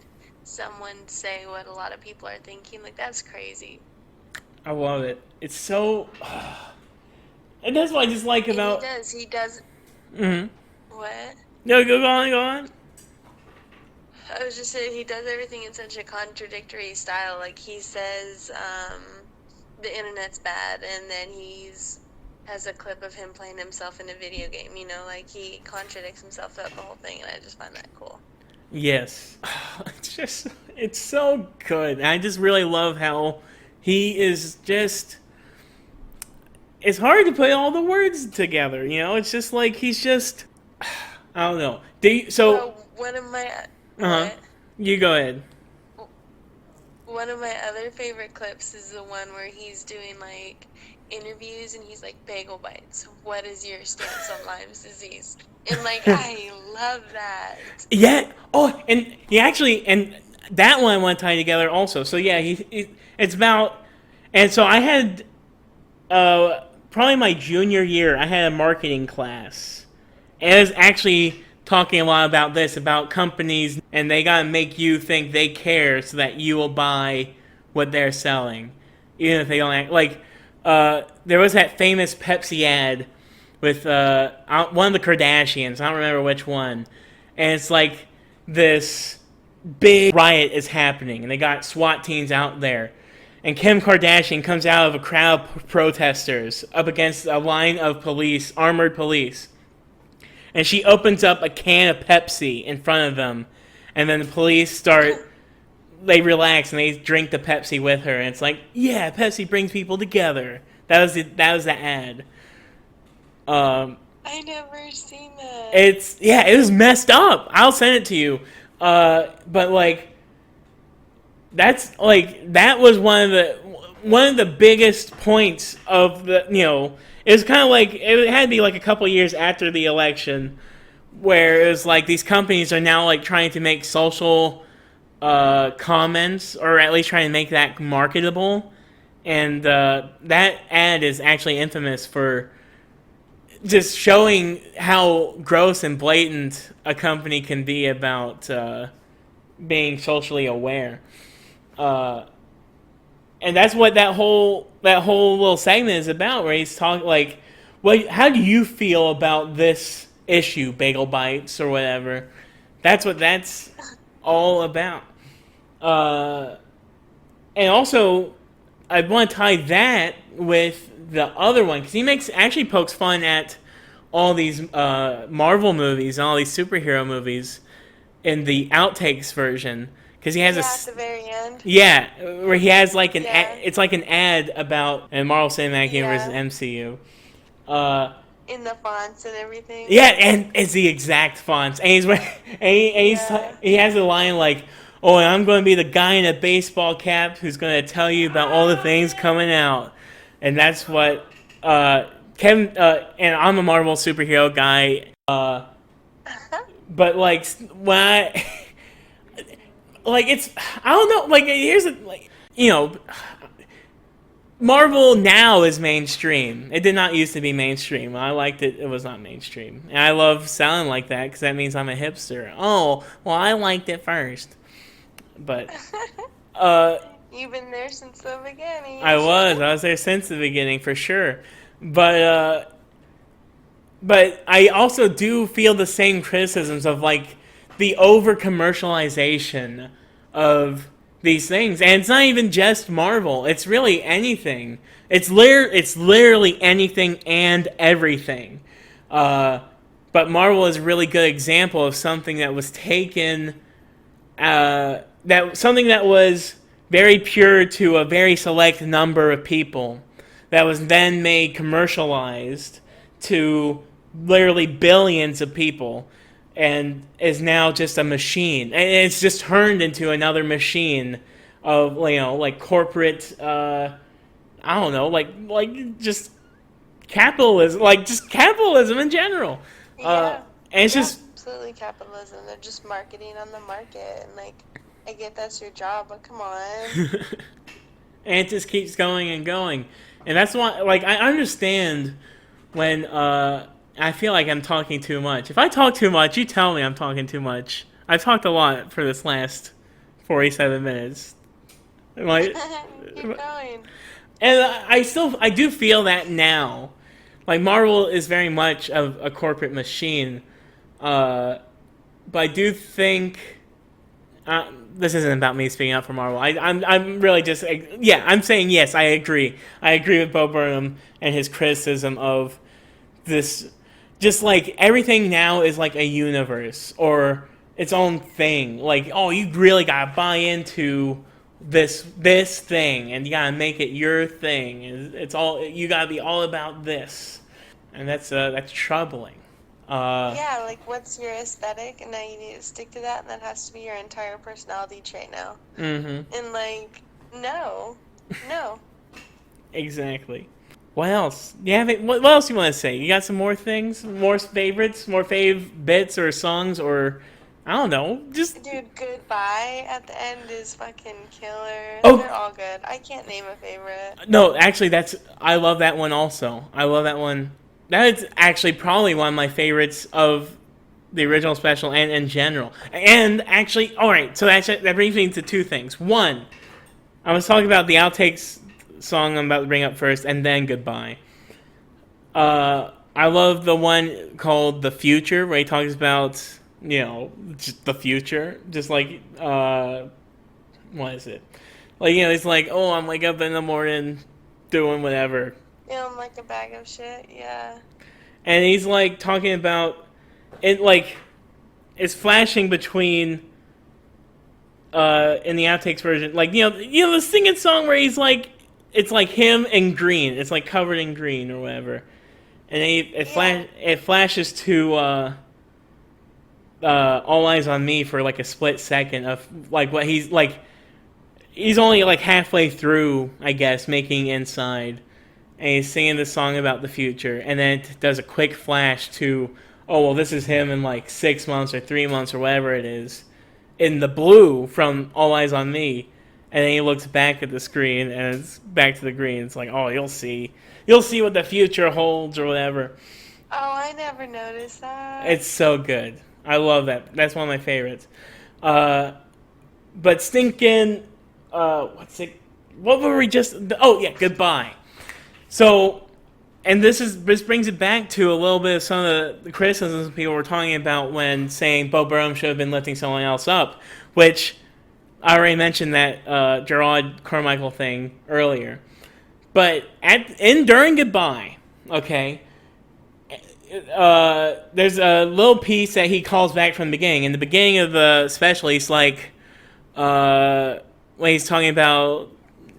someone say what a lot of people are thinking, like that's crazy. I love it. It's so. And that's what I just like And about. he does. Mm-hmm. What? No, go on, go on. I was just saying he does everything in such a contradictory style. Like he says, the internet's bad, and then has a clip of him playing himself in a video game. Like he contradicts himself throughout the whole thing, and I just find that cool. Yes, it's so good. And I just really love how he is just. It's hard to put all the words together, It's just like he's just. I don't know. So one of my. Uh huh. You go ahead. one of my other favorite clips is the one where he's doing, like, interviews, and he's like, bagel bites, what is your stance on Lyme's disease? And, like, I love that. Yeah. Oh, and he actually, and that one I want to tie together also. So yeah, it's about, and so I had, probably my junior year, I had a marketing class. And it was actually talking a lot about this, about companies, and they gotta make you think they care so that you will buy what they're selling, even if they don't act like. There was that famous Pepsi ad with one of the Kardashians. I don't remember which one, and it's like this big riot is happening, and they got SWAT teams out there. And Kim Kardashian comes out of a crowd of protesters up against a line of police, armored police. And she opens up a can of Pepsi in front of them. And then the police they relax and they drink the Pepsi with her. And it's like, yeah, Pepsi brings people together. That was the ad. I never seen that. It was messed up. I'll send it to you. But like, that was one of the biggest points of the, it was kind of like, it had to be like a couple years after the election, where it was like these companies are now like trying to make social comments, or at least trying to make that marketable. And that ad is actually infamous for just showing how gross and blatant a company can be about being socially aware. And that's what that whole little segment is about, where he's talking like, how do you feel about this issue, bagel bites or whatever? That's what that's all about. And also, I want to tie that with the other one, because he actually pokes fun at all these Marvel movies and all these superhero movies in the outtakes version. Because he has at the very end. Yeah, where he has like it's like an ad about a Marvel Cinematic Universe MCU. In the fonts and everything. Yeah, and it's the exact fonts. And he has a line like, "Oh, and I'm going to be the guy in a baseball cap who's going to tell you about all the things coming out." And that's what Kevin. And I'm a Marvel superhero guy. But like when like I don't know, like here's Marvel now is mainstream. It did not used to be mainstream. I liked it. It was not mainstream. And I love sounding like that because that means I'm a hipster. Oh, well, I liked it first. But you've been there since the beginning. I was there since the beginning for sure. But I also do feel the same criticisms of like the over commercialization of these things. And it's not even just Marvel. It's really anything. It's literally anything and everything. But Marvel is a really good example of something that was taken, something that was very pure to a very select number of people, that was then made commercialized to literally billions of people, and is now just a machine. And it's just turned into another machine of, like corporate, I don't know, like just capitalism, like just capitalism in general. Yeah. And it's just absolutely capitalism. They're just marketing on the market, and like, I get that's your job, but come on. And it just keeps going and going. And that's why, like, I understand when I feel like I'm talking too much. If I talk too much, you tell me I'm talking too much. I've talked a lot for this last 47 minutes. Like, keep going. And I do feel that now. Like, Marvel is very much of a corporate machine. But I do think... this isn't about me speaking up for Marvel. I'm really just... Yeah, I'm saying yes, I agree. I agree with Bo Burnham and his criticism of this... Just like everything now is like a universe or its own thing. Like, oh, you really gotta buy into this thing, and you gotta make it your thing. It's all, you gotta be all about this, and that's troubling. Yeah, like what's your aesthetic, and now you need to stick to that, and that has to be your entire personality trait now. Mm-hmm. And like, No. No. Exactly. What else? What else you want to say? You got some more things? More favorites? More fave bits or songs or I don't know. Just Dude, Goodbye at the end is fucking killer. oh They're all good. I can't name a favorite. no, actually that's I love that one also. I love that one. That is actually probably one of my favorites of the original special and in general. And actually, all right. So that brings me to two things. One, I was talking about the outtakes song I'm about to bring up first, and then Goodbye. I love the one called The Future, where he talks about, just the future. Just like, what is it? Like, he's like, oh, I'm wake up in the morning doing whatever. Feeling like a bag of shit, yeah. And he's like talking about it, like, it's flashing between, in the outtakes version, like, the singing song where he's like, it's like him in green. It's like covered in green or whatever. And it flashes to All Eyes on Me for like a split second of like what he's like. He's only like halfway through, I guess, making Inside, and he's singing this song about the future, and then it does a quick flash to, oh well, this is him in like 6 months or 3 months or whatever it is, in the blue from All Eyes on Me, and then he looks back at the screen and it's back to the green. It's like, oh, you'll see what the future holds or whatever. Oh, I never noticed that. It's so good. I love that. That's one of my favorites. But stinking, what's it? What were we just? Oh yeah, Goodbye. So, and this brings it back to a little bit of some of the criticisms people were talking about when saying Bo Burnham should have been lifting someone else up, which I already mentioned that Gerard Carmichael thing earlier. But during Goodbye, okay, there's a little piece that he calls back from the beginning. In the beginning of the special, he's like, when he's talking about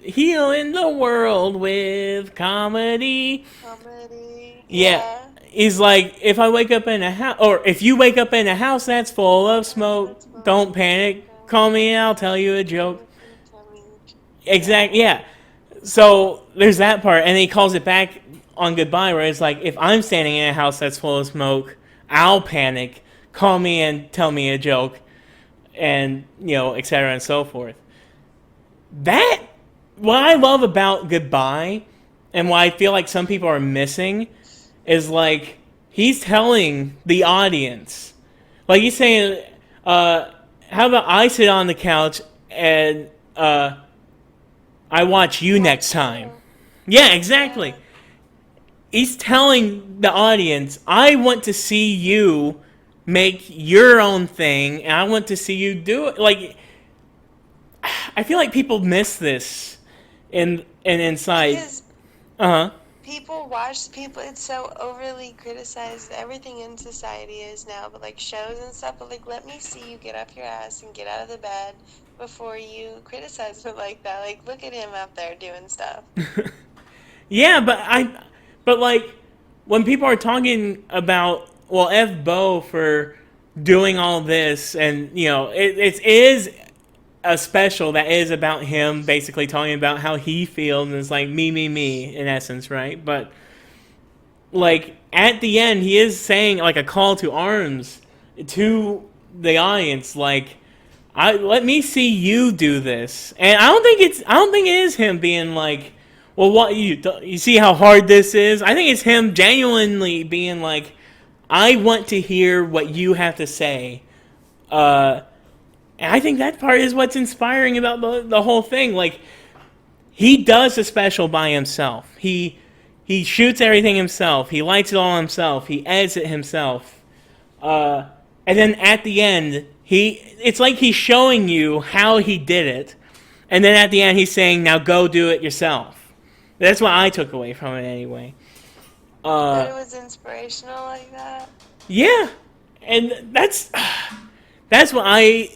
healing the world with comedy. Comedy. Yeah. He's like, if I wake up in a house, or if you wake up in a house that's full of smoke, don't panic. Call me and I'll tell you a joke. Exactly. Yeah. So there's that part, and he calls it back on Goodbye, where it's like, if I'm standing in a house that's full of smoke, I'll panic. Call me and tell me a joke, and etc. and so forth. That what I love about Goodbye, and what I feel like some people are missing, is like he's telling the audience, like he's saying, how about I sit on the couch and I watch you next time? Yeah, exactly. He's telling the audience, I want to see you make your own thing, and I want to see you do it. Like, I feel like people miss this in Inside. Because it's so overly criticized. Everything in society is now, but like shows and stuff. But like, let me see you get off your ass and get out of the bed before you criticize it like that. Like, look at him out there doing stuff. Yeah, but like when people are talking about, well, F Bo for doing all this, and it is a special that is about him basically talking about how he feels, and it's like me in essence, right? But like at the end, he is saying like a call to arms to the audience, like, let me see you do this. And I don't think it is him being like, well, what you see how hard this is? I think it's him genuinely being like, I want to hear what you have to say. And I think that part is what's inspiring about the whole thing. Like, he does the special by himself. He shoots everything himself. He lights it all himself. He edits it himself. And then at the end, it's like he's showing you how he did it. And then at the end, he's saying, now go do it yourself. That's what I took away from it anyway. That it was inspirational like that? Yeah. And that's what I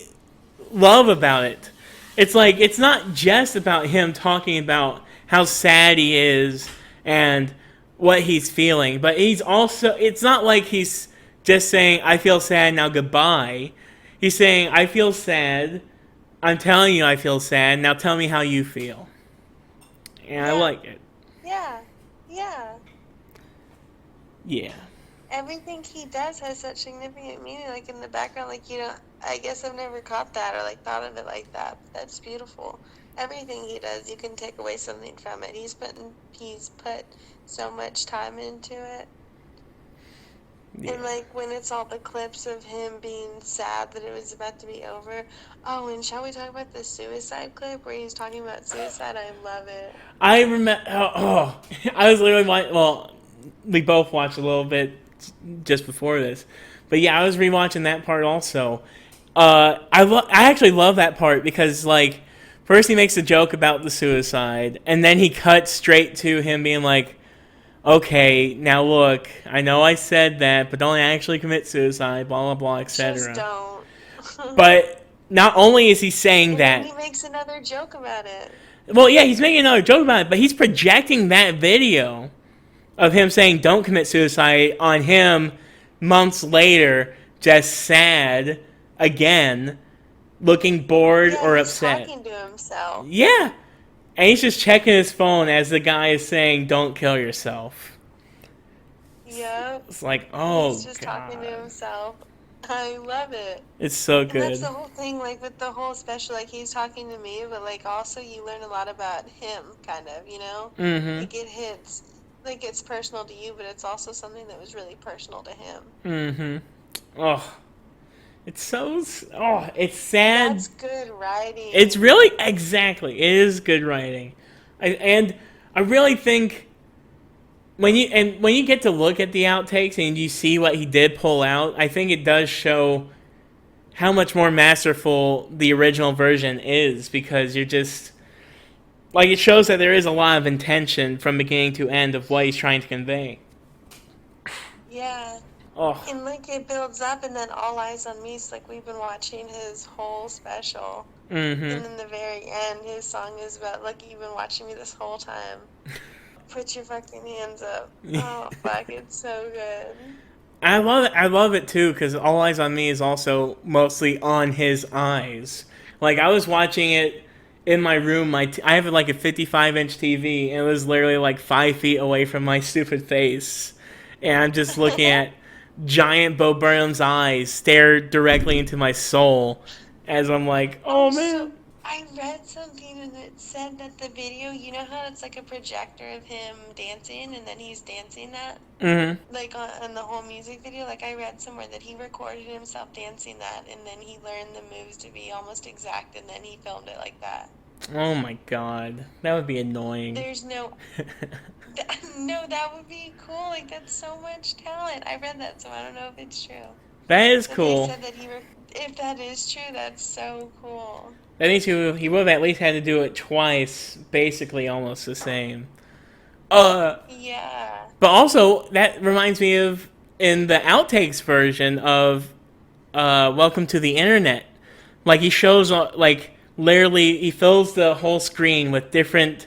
love about it. It's like, it's not just about him talking about how sad he is and what he's feeling, but it's not like he's just saying, I feel sad, now goodbye. He's saying, I feel sad, I'm telling you I feel sad. Now tell me how you feel. And I Yeah. like it. Yeah. Yeah. Yeah. Everything he does has such significant meaning, like in the background, like, you know, I guess I've never caught that or like thought of it like that, but that's beautiful. Everything he does, you can take away something from it. He's put so much time into it. Yeah. And like when it's all the clips of him being sad that it was about to be over. Oh, and shall we talk about the suicide clip where he's talking about suicide? I love it. I remember. I was literally well, we both watched a little bit just before this, but yeah, I was rewatching that part also. I actually love that part because like first he makes a joke about the suicide, and then he cuts straight to him being like, "Okay, now look, I know I said that, but don't actually commit suicide, blah blah blah, Just etc." don't. But not only is he saying And that, then he makes another joke about it. well, yeah, he's making another joke about it, but he's projecting that video of him saying don't commit suicide on him months later, just sad again, looking bored Yeah, or he's upset. talking to himself. Yeah. And he's just checking his phone as the guy is saying don't kill yourself. Yep. It's like, oh, He's just God. talking to himself. I love it. It's so And that's good. the whole thing, like with the whole special, like he's talking to me, but like also you learn a lot about him, kind of, you know? Mm-hmm. Like it hits, like it's personal to you, but it's also something that was really personal to him. Mm-hmm. Oh. It's so... Oh, it's sad. That's good writing. It's really... Exactly. It is good writing. And I really think... When you get to look at the outtakes and you see what he did pull out, I think it does show how much more masterful the original version is, because you're just... Like, it shows that there is a lot of intention from beginning to end of what he's trying to convey. Yeah. Oh. And like it builds up, and then All Eyes on Me is like we've been watching his whole special. Mm-hmm. And in the very end, his song is about, like, you've been watching me this whole time. Put your fucking hands up. Oh, fuck, it's so good. I love it. I love it too, because All Eyes on Me is also mostly on his eyes. Like, I was watching it in my room. I have like a 55-inch TV, and it was literally like 5 feet away from my stupid face, and I'm just looking at giant Bo Burnham's eyes stare directly into my soul, as I'm like, oh man. So, I read something and it said that the video, you know how it's like a projector of him dancing and then he's dancing that? Mm-hmm. Like on the whole music video, like I read somewhere that he recorded himself dancing that and then he learned the moves to be almost exact and then he filmed it like that. Oh my god, that would be annoying. There's no... No, that would be cool. Like, that's so much talent. I read that, so I don't know if it's true. That is But cool. they said that if that is true, that's so cool. That means he would have at least had to do it twice, basically almost the same. Yeah. But also, that reminds me of in the outtakes version of Welcome to the Internet. Like, he shows, like, literally, he fills the whole screen with different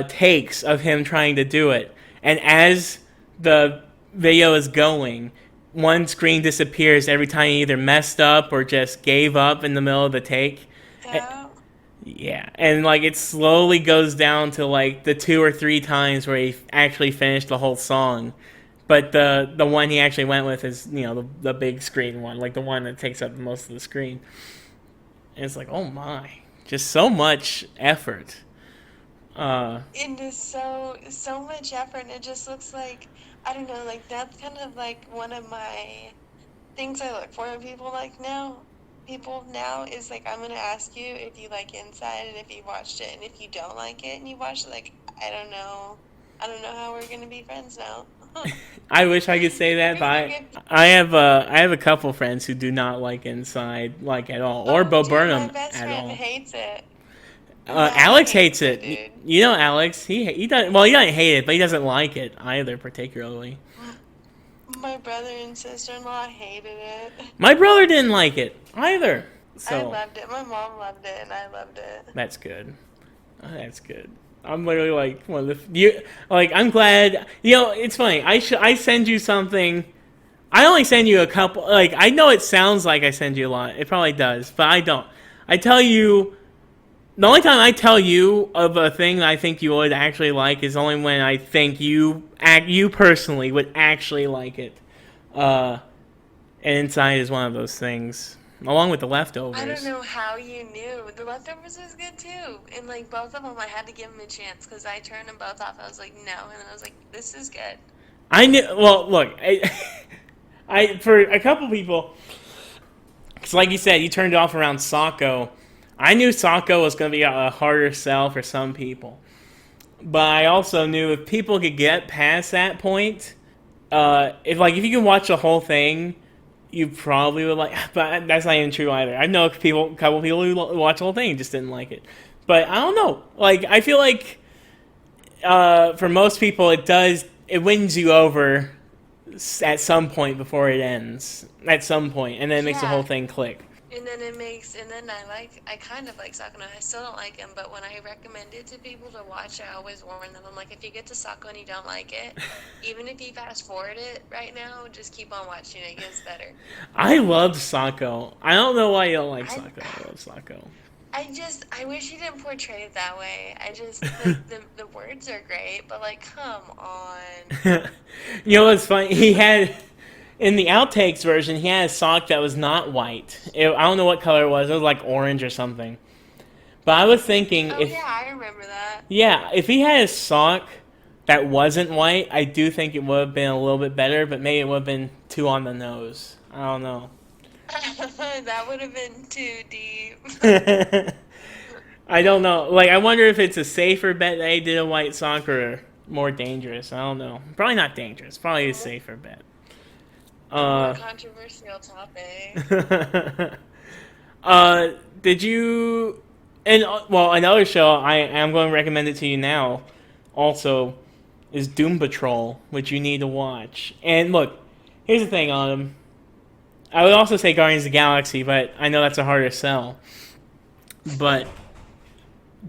takes of him trying to do it. And as the video is going, one screen disappears every time he either messed up or just gave up in the middle of the take. Yeah. Yeah, and like it slowly goes down to like the 2 or 3 times where he actually finished the whole song. But the one he actually went with is, you know, the big screen one, like the one that takes up most of the screen. And it's like, oh my, just so much effort. Into so much effort, and it just looks like, I don't know, like that's kind of like one of my things I look for in people now is like, I'm gonna ask you if you like Inside and if you watched it, and if you don't like it and you watched it, like I don't know how we're gonna be friends now. I wish I could say that, but I have a couple friends who do not like Inside like at all, or Bo Burnham my best at friend all. hates it. Alex hates it. Dude. You know Alex. He doesn't. Well, he doesn't hate it, but he doesn't like it either, particularly. My brother and sister-in-law hated it. My brother didn't like it either. So I loved it. My mom loved it, and I loved it. that's good. That's good. I'm literally like one of the I'm glad. You know, it's funny. I send you something. I only send you a couple. Like, I know it sounds like I send you a lot. It probably does, but I don't. I tell you, the only time I tell you of a thing that I think you would actually like is only when I think you personally would actually like it. And Inside is one of those things, along with The Leftovers. I don't know how you knew. The Leftovers was good too. And like both of them, I had to give them a chance because I turned them both off. I was like, no. And then I was like, this is good. I knew. Well, look, I for a couple people, because like you said, you turned it off around Socko. I knew Socko was going to be a harder sell for some people, but I also knew if people could get past that point, if you can watch the whole thing, you probably would like. But that's not even true either. I know a couple people who watched the whole thing and just didn't like it. But I don't know. Like I feel like for most people, it wins you over at some point before it ends. At some point, and then it makes the whole thing click. And then I kind of like Socko. I still don't like him, but when I recommend it to people to watch, I always warn them. I'm like, if you get to Socko and you don't like it, even if you fast forward it right now, just keep on watching it. It gets better. I loved Socko. I don't know why you don't like Socko. I love Socko. I wish he didn't portray it that way. The words are great, but like, come on. You know what's funny? He had, in the outtakes version, he had a sock that was not white. I don't know what color it was. It was like orange or something. But I was thinking yeah, I remember that. Yeah, if he had a sock that wasn't white, I do think it would have been a little bit better, but maybe it would have been too on the nose. I don't know. That would have been too deep. I don't know. Like, I wonder if it's a safer bet that they did a white sock or more dangerous. I don't know. Probably not dangerous. Probably a safer bet. Controversial topic. Did you... And, well, another show, I am going to recommend it to you now, also, is Doom Patrol, which you need to watch. And, look, here's the thing, Autumn. I would also say Guardians of the Galaxy, but I know that's a harder sell. But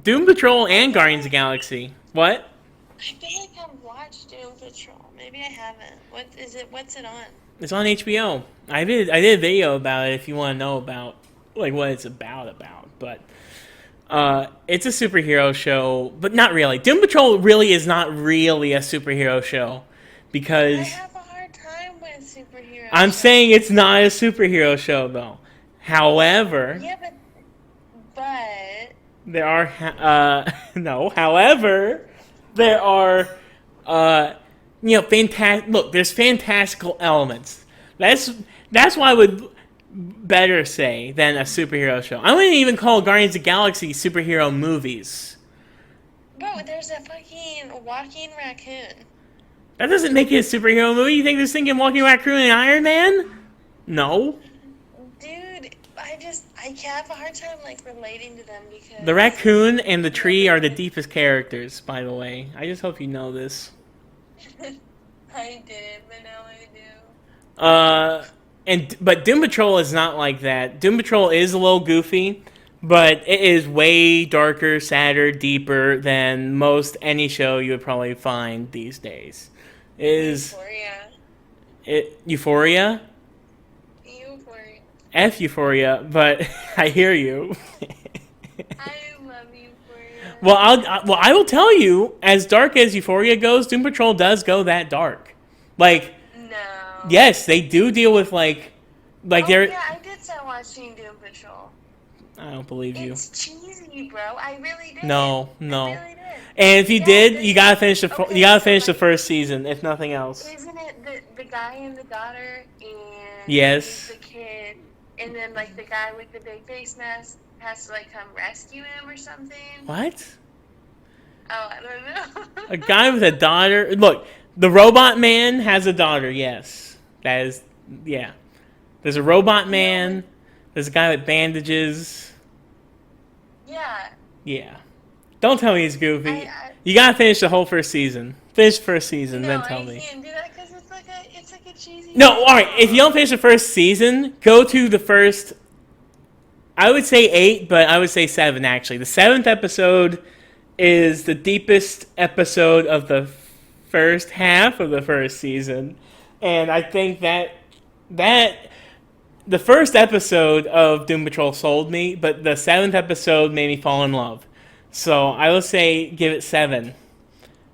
Doom Patrol and Guardians of the Galaxy. What? I feel like I've watched Doom Patrol. Maybe I haven't. What is it? What's it on? It's on HBO. I did a video about it if you want to know about like what it's about. But it's a superhero show, but not really. Doom Patrol really is not really a superhero show because I have a hard time with superhero I'm shows. saying it's not a superhero show though. However, Yeah, but there are no. However, there are fantastic. Look, there's fantastical elements. That's why I would better say than a superhero show. I wouldn't even call Guardians of the Galaxy superhero movies. bro, there's a fucking walking raccoon. That doesn't make it a superhero movie. You think there's thinking Walking Raccoon and Iron Man? No. Dude, I have a hard time like relating to them because The raccoon and the tree are the deepest characters, by the way. I just hope you know this. I did, but now I do. But Doom Patrol is not like that. Doom Patrol is a little goofy, but it is way darker, sadder, deeper than most any show you would probably find these days. It is Euphoria. Euphoria? F Euphoria, but I hear you. I love Euphoria. Well, I will tell you, as dark as Euphoria goes, Doom Patrol does go that dark. Like, No. yes, they do deal with like they're. Yeah, I did start watching Doom Patrol. I don't believe you. It's cheesy, bro. I really did. No. I really did. And if you did, you gotta finish the Okay, you gotta so, finish the like, first season, if nothing else. Isn't it the guy and the daughter and Yes. the kid, and then like the guy with the big face mask has to like come rescue him or something? What? Oh, I don't know. A guy with a daughter. Look, the robot man has a daughter. Yes, that is. Yeah. There's a robot man. There's a guy with bandages. Yeah. Yeah. Don't tell me he's goofy. I- You gotta finish the whole first season. Finish the first season, No, then tell me. I can't do that because it's like a cheesy. No, alright, if you don't finish the first season, go to the first, I would say 8, but I would say 7 actually. The 7th episode is the deepest episode of the first half of the first season. And I think that the first episode of Doom Patrol sold me, but the 7th episode made me fall in love. So I will say give it 7,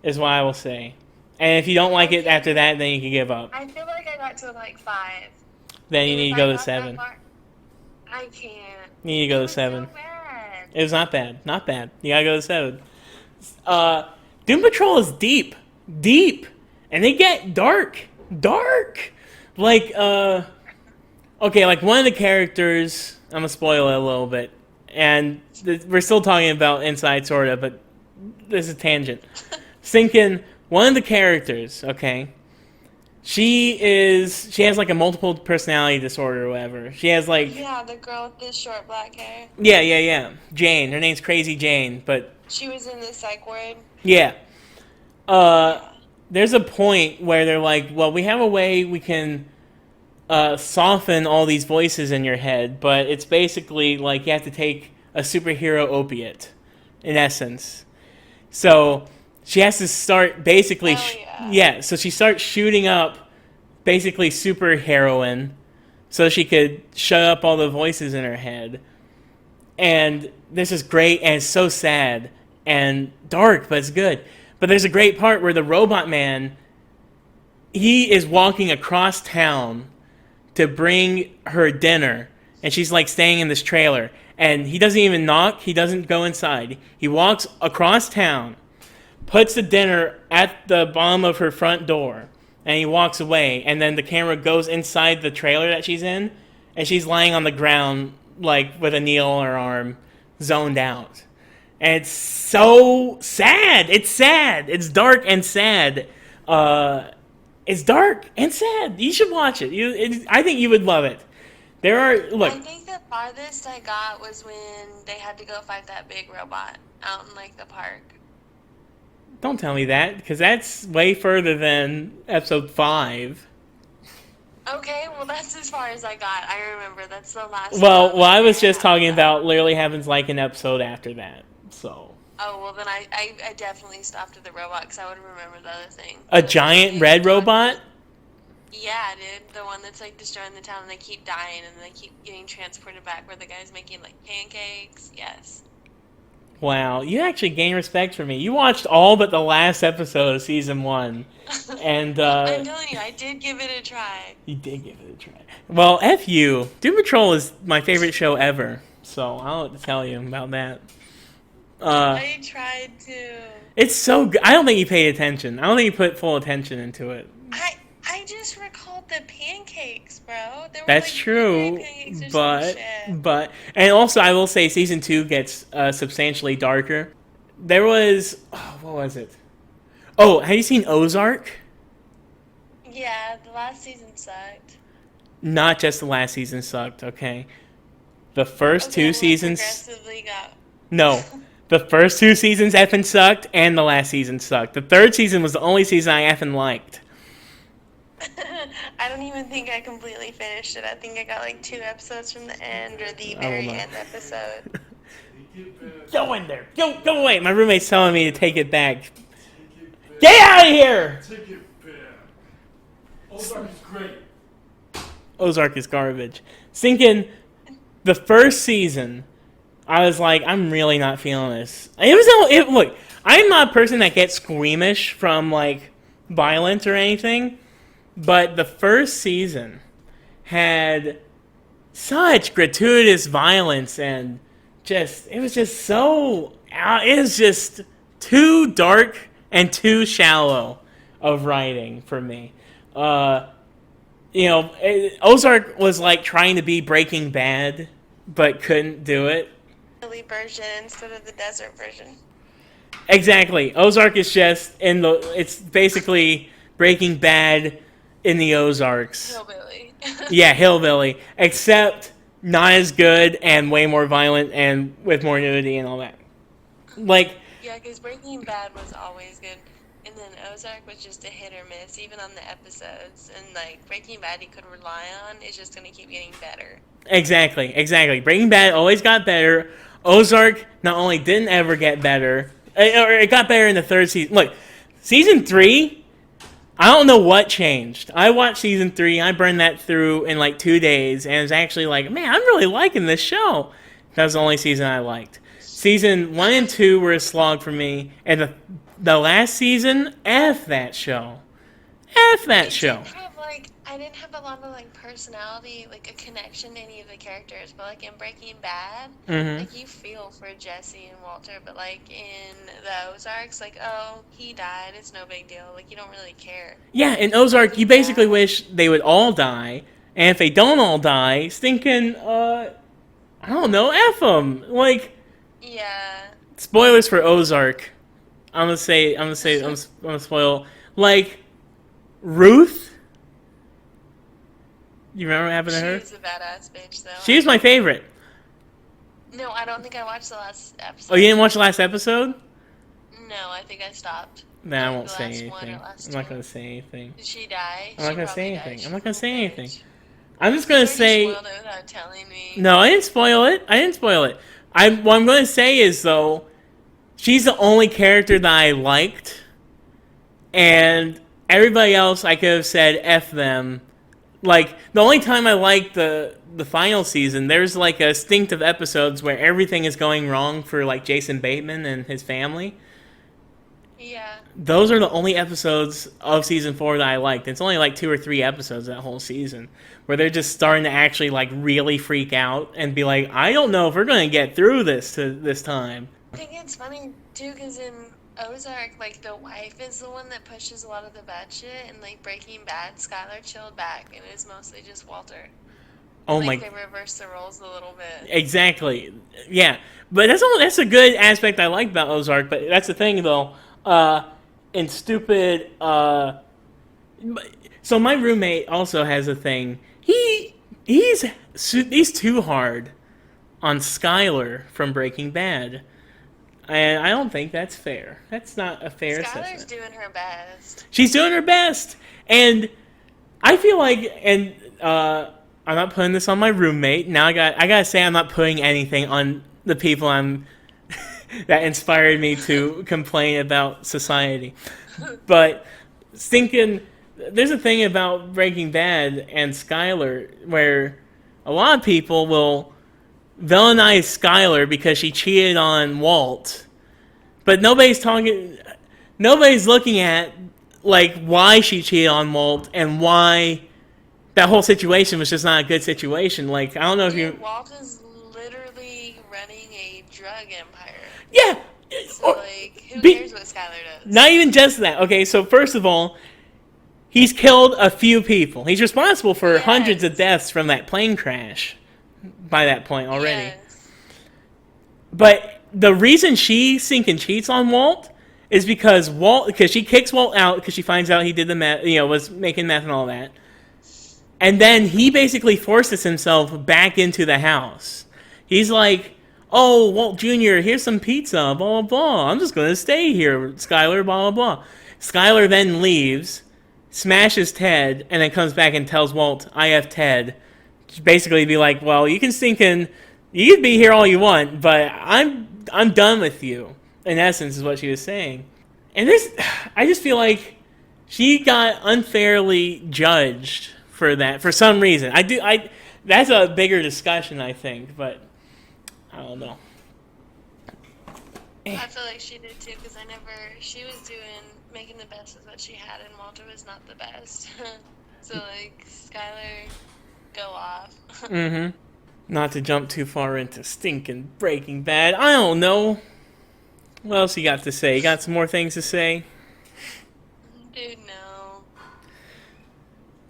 is what I will say. And if you don't like it after that, then you can give up. I feel like I got to like 5. Then you And need to if go I to got 7. that far, I can't. You need to go to 7. So bad. It was not bad. Not bad. You gotta go to 7. Doom Patrol is deep. Deep. And they get dark. Dark. Like, okay, like one of the characters, I'm gonna spoil it a little bit. And we're still talking about Inside, sorta, but this is tangent. Thinking, one of the characters, okay, she has like a multiple personality disorder or whatever. She has like... Yeah, the girl with the short black hair. Yeah. Jane. Her name's Crazy Jane, but... She was in the psych ward. Yeah. There's a point where they're like, well, we have a way we can soften all these voices in your head, but it's basically like you have to take a superhero opiate, in essence. So she has to start basically... so she starts shooting up basically super heroin so she could shut up all the voices in her head. And this is great, and it's so sad and dark, but it's good. But there's a great part where the robot man, he is walking across town to bring her dinner, and she's like staying in this trailer, and he doesn't even knock, he doesn't go inside. He walks across town, puts the dinner at the bottom of her front door, and he walks away, and then the camera goes inside the trailer that she's in, and she's lying on the ground like with a needle on her arm, zoned out. And it's so sad. It's sad. It's dark and sad. It's dark and sad. You should watch it. I think you would love it. Look. I think the farthest I got was when they had to go fight that big robot out in like the park. Don't tell me that, because that's way further than episode 5. Okay, well that's as far as I got. I remember that's the last. Well, I was just talking about literally happens like an episode after that. So. Oh well, then I definitely stopped at the robot because I would remember the other thing. A giant red robot? Yeah, dude, the one that's like destroying the town and they keep dying and they keep getting transported back where the guy's making like pancakes. Yes. Wow, you actually gained respect for me. You watched all but the last episode of season 1. And I'm telling you, I did give it a try. You did give it a try. Well, F you. Doom Patrol is my favorite show ever. So I don't know what to tell you about that. I tried to. It's so good. I don't think you paid attention. I don't think you put full attention into it. I just recalled the pancakes, bro. There were That's like true, pancakes or but some shit. And also I will say season 2 gets substantially darker. There was what was it? Oh, have you seen Ozark? Yeah, the last season sucked. Not just the last season sucked. Okay, the first 2 seasons. Progressively got. No. The first 2 seasons effing sucked, and the last season sucked. The 3rd season was the only season I effing liked. I don't even think I completely finished it. I think I got like 2 episodes from the end or the very end episode. Go in there. Go away. My roommate's telling me to take it back. Get out of here! Take it back. Ozark is great. Ozark is garbage. Thinking the first season, I was like, I'm really not feeling this. Look, I'm not a person that gets squeamish from like violence or anything, but the first season had such gratuitous violence and it was just too dark and too shallow of writing for me. Ozark was like trying to be Breaking Bad, but couldn't do it. Version instead of the desert version. Exactly. Ozark is just it's basically Breaking Bad in the Ozarks. Hillbilly. Yeah, hillbilly. Except not as good and way more violent and with more nudity and all that. Like. Yeah, because Breaking Bad was always good. And then Ozark was just a hit or miss, even on the episodes. And like Breaking Bad, you could rely on is just going to keep getting better. Exactly. Breaking Bad always got better. Ozark not only didn't ever get better, or it got better in the 3rd season. Look, season 3, I don't know what changed. I watched season 3. I burned that through in like 2 days, and it's actually like, man, I'm really liking this show. That was the only season I liked. Season 1 and 2 were a slog for me, and the last season, F that show. F that show. I didn't have a lot of like personality, like a connection to any of the characters, but like in Breaking Bad, like you feel for Jesse and Walter, but like in the Ozarks, like, oh, he died, it's no big deal, like you don't really care. Yeah, in Ozark, you basically wish they would all die, and if they don't all die, stinking, I don't know, F them. Like, yeah. Spoilers for Ozark. I'm gonna spoil. Like, Ruth. You remember what happened to her? She's a badass bitch, though. She was my favorite. No, I don't think I watched the last episode. Oh, you didn't watch the last episode? No, I think I stopped. Nah, I won't say anything. I'm not gonna say anything. Did she die? I'm not gonna say anything. I'm not gonna say anything. I'm just You gonna already say. spoiled it without telling me. No, I didn't spoil it. What I'm gonna say is, though, she's the only character that I liked, and everybody else I could have said F them. Like, the only time I liked the final season, there's like a stint of episodes where everything is going wrong for like Jason Bateman and his family. Yeah. Those are the only episodes of season 4 that I liked. It's only like 2 or 3 episodes that whole season where they're just starting to actually like really freak out and be like, I don't know if we're going to get through this time. I think it's funny too, because in Ozark, like, the wife is the one that pushes a lot of the bad shit, and like Breaking Bad, Skylar chilled back, and it is mostly just Walter. Oh like, my! They reverse the roles a little bit. Exactly. Yeah, but that's a good aspect I like about Ozark. But that's the thing, though. And stupid. So my roommate also has a thing. He's too hard on Skylar from Breaking Bad. And I don't think that's fair. That's not a fair assessment. Skylar's doing her best. She's doing her best. And I feel like, and I'm not putting this on my roommate. Now I gotta say I'm not putting anything on the people that inspired me to complain about society. But there's a thing about Breaking Bad and Skylar where a lot of people will villainize Skylar because she cheated on Walt, but nobody's looking at like why she cheated on Walt and why that whole situation was just not a good situation. Like, I don't know if Walt is literally running a drug empire. Yeah. So like, who cares what Skylar does? Not even just that. Okay, so first of all, he's killed a few people. He's responsible for hundreds of deaths from that plane crash by that point already. Yes. But the reason she cheats on Walt is because she kicks Walt out because she finds out he did the meth, was making meth and all that. And then he basically forces himself back into the house. He's like, oh, Walt Jr., here's some pizza, blah, blah, blah. I'm just going to stay here, Skylar, blah, blah, blah. Skylar then leaves, smashes Ted, and then comes back and tells Walt, I have Ted. Basically be like, well, you can be here all you want, but I'm done with you. In essence, is what she was saying. And I just feel like she got unfairly judged for that for some reason. That's a bigger discussion, I think, but I don't know. I feel like she did too, because she was making the best with what she had, and Walter was not the best. So like, Skylar, go off. Mm-hmm. Not to jump too far into stinking Breaking Bad. I don't know. What else you got to say? You got some more things to say? Dude, no.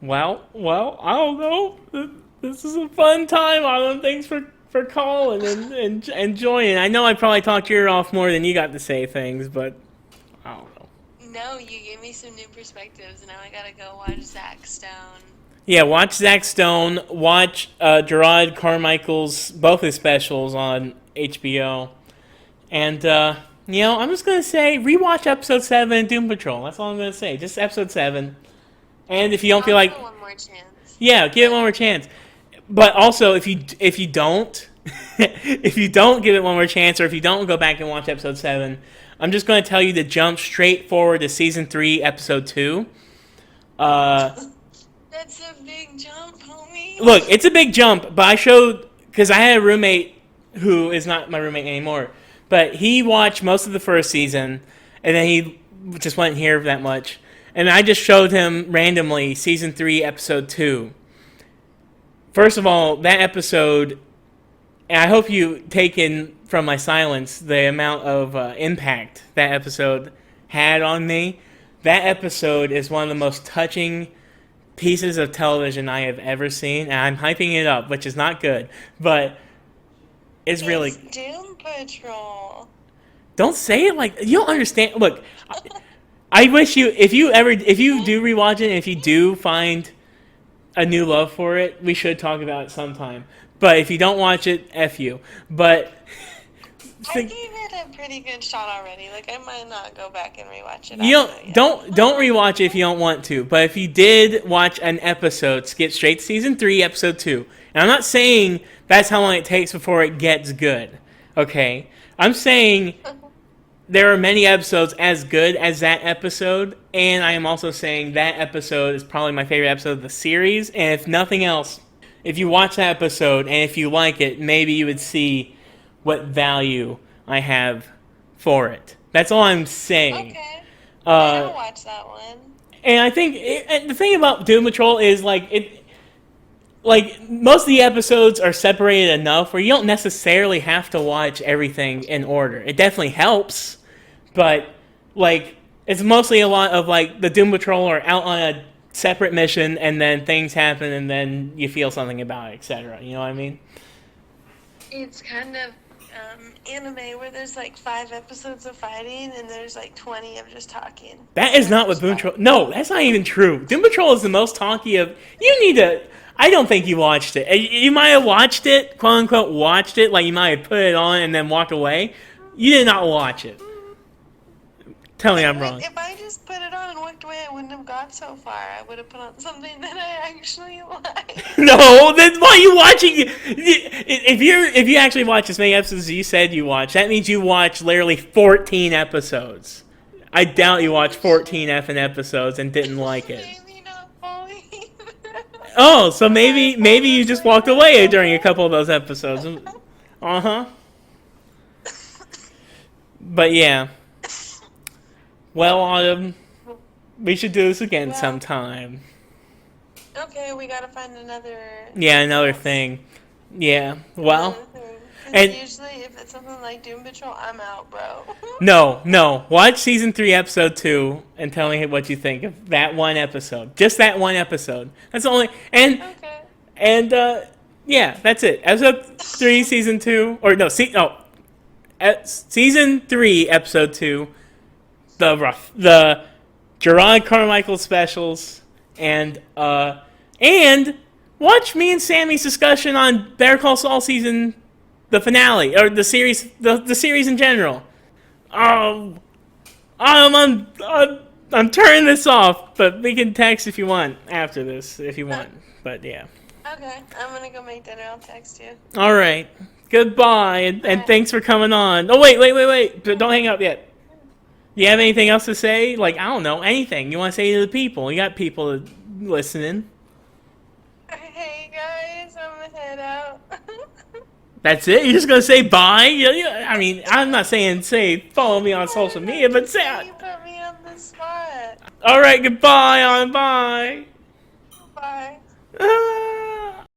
Well, I don't know. This is a fun time, Autumn. Thanks for calling and joining. I know I probably talked your ear off more than you got to say things, but I don't know. No, you gave me some new perspectives, and now I gotta go watch Zach Stone. Yeah, watch Zach Stone. Watch Gerard Carmichael's both his specials on HBO. And I'm just gonna say rewatch episode 7 Doom Patrol. That's all I'm gonna say. Just episode 7. And if you don't feel like, one more chance. Yeah, give it one more chance. But also, if you don't if you don't give it one more chance, or if you don't go back and watch episode 7, I'm just going to tell you to jump straight forward to season 3, episode 2, That's a big jump, homie. Look, it's a big jump, but I showed, because I had a roommate who is not my roommate anymore, but he watched most of the first season, and then he just wasn't here that much, and I just showed him randomly season 3, episode 2. First of all, that episode, and I hope you take in from my silence the amount of impact that episode had on me. That episode is one of the most touching pieces of television I have ever seen, and I'm hyping it up, which is not good, but it's really... Doom Patrol. Don't say it like... You don't understand. Look, I wish you... If you do rewatch it, and if you do find a new love for it, we should talk about it sometime. But if you don't watch it, F you. But... I gave it a pretty good shot already. Like, I might not go back and rewatch it. You don't rewatch it if you don't want to. But if you did watch an episode, skip straight to season 3, episode 2. And I'm not saying that's how long it takes before it gets good. Okay? I'm saying there are many episodes as good as that episode. And I am also saying that episode is probably my favorite episode of the series. And if nothing else, if you watch that episode and if you like it, maybe you would see what value I have for it. That's all I'm saying. Okay. I'll watch that one. And I think the thing about Doom Patrol is like most of the episodes are separated enough where you don't necessarily have to watch everything in order. It definitely helps, but like it's mostly a lot of like the Doom Patrol are out on a separate mission and then things happen and then you feel something about it, etc. You know what I mean? It's kind of anime where there's like 5 episodes of fighting and there's like 20 of just talking. That is not what Doom Patrol... No, that's not even true. Doom Patrol is the most talky of... You need to... I don't think you watched it. You might have watched it, quote-unquote watched it, like you might have put it on and then walked away. You did not watch it. Tell me I'm wrong. If I just put it on and walked away, I wouldn't have got so far. I would have put on something that I actually like. No, that's why you watching. If you actually watch as many episodes as you said you watched, that means you watched literally 14 episodes. I doubt you watched 14 effing episodes and didn't like it. Maybe not fully. Oh, so maybe you just walked away during a couple of those episodes. Uh-huh. But yeah. Well, Autumn, we should do this again sometime. Okay, we gotta find another... Yeah, another thing. Yeah, well... And usually, if it's something like Doom Patrol, I'm out, bro. No. Watch season 3, episode 2, and tell me what you think of that one episode. Just that one episode. That's the only... Okay. And, yeah, that's it. Episode 3, season 2... Or, no, season 3, episode 2... The Gerard Carmichael specials, and watch me and Sammy's discussion on Better Call Saul season, the finale, or the series, the series in general. I'm turning this off, but we can text if you want after this, if you want. But yeah. Okay, I'm gonna go make dinner. I'll text you. All right. Goodbye, and thanks for coming on. Oh wait! Don't hang up yet. You have anything else to say? Like, I don't know, anything you want to say to the people. You got people listening. Hey, guys, I'm gonna head out. That's it? You're just going to say bye? I mean, I'm not saying follow me on social media, but say... You put me on the spot. All right, goodbye, bye. Bye.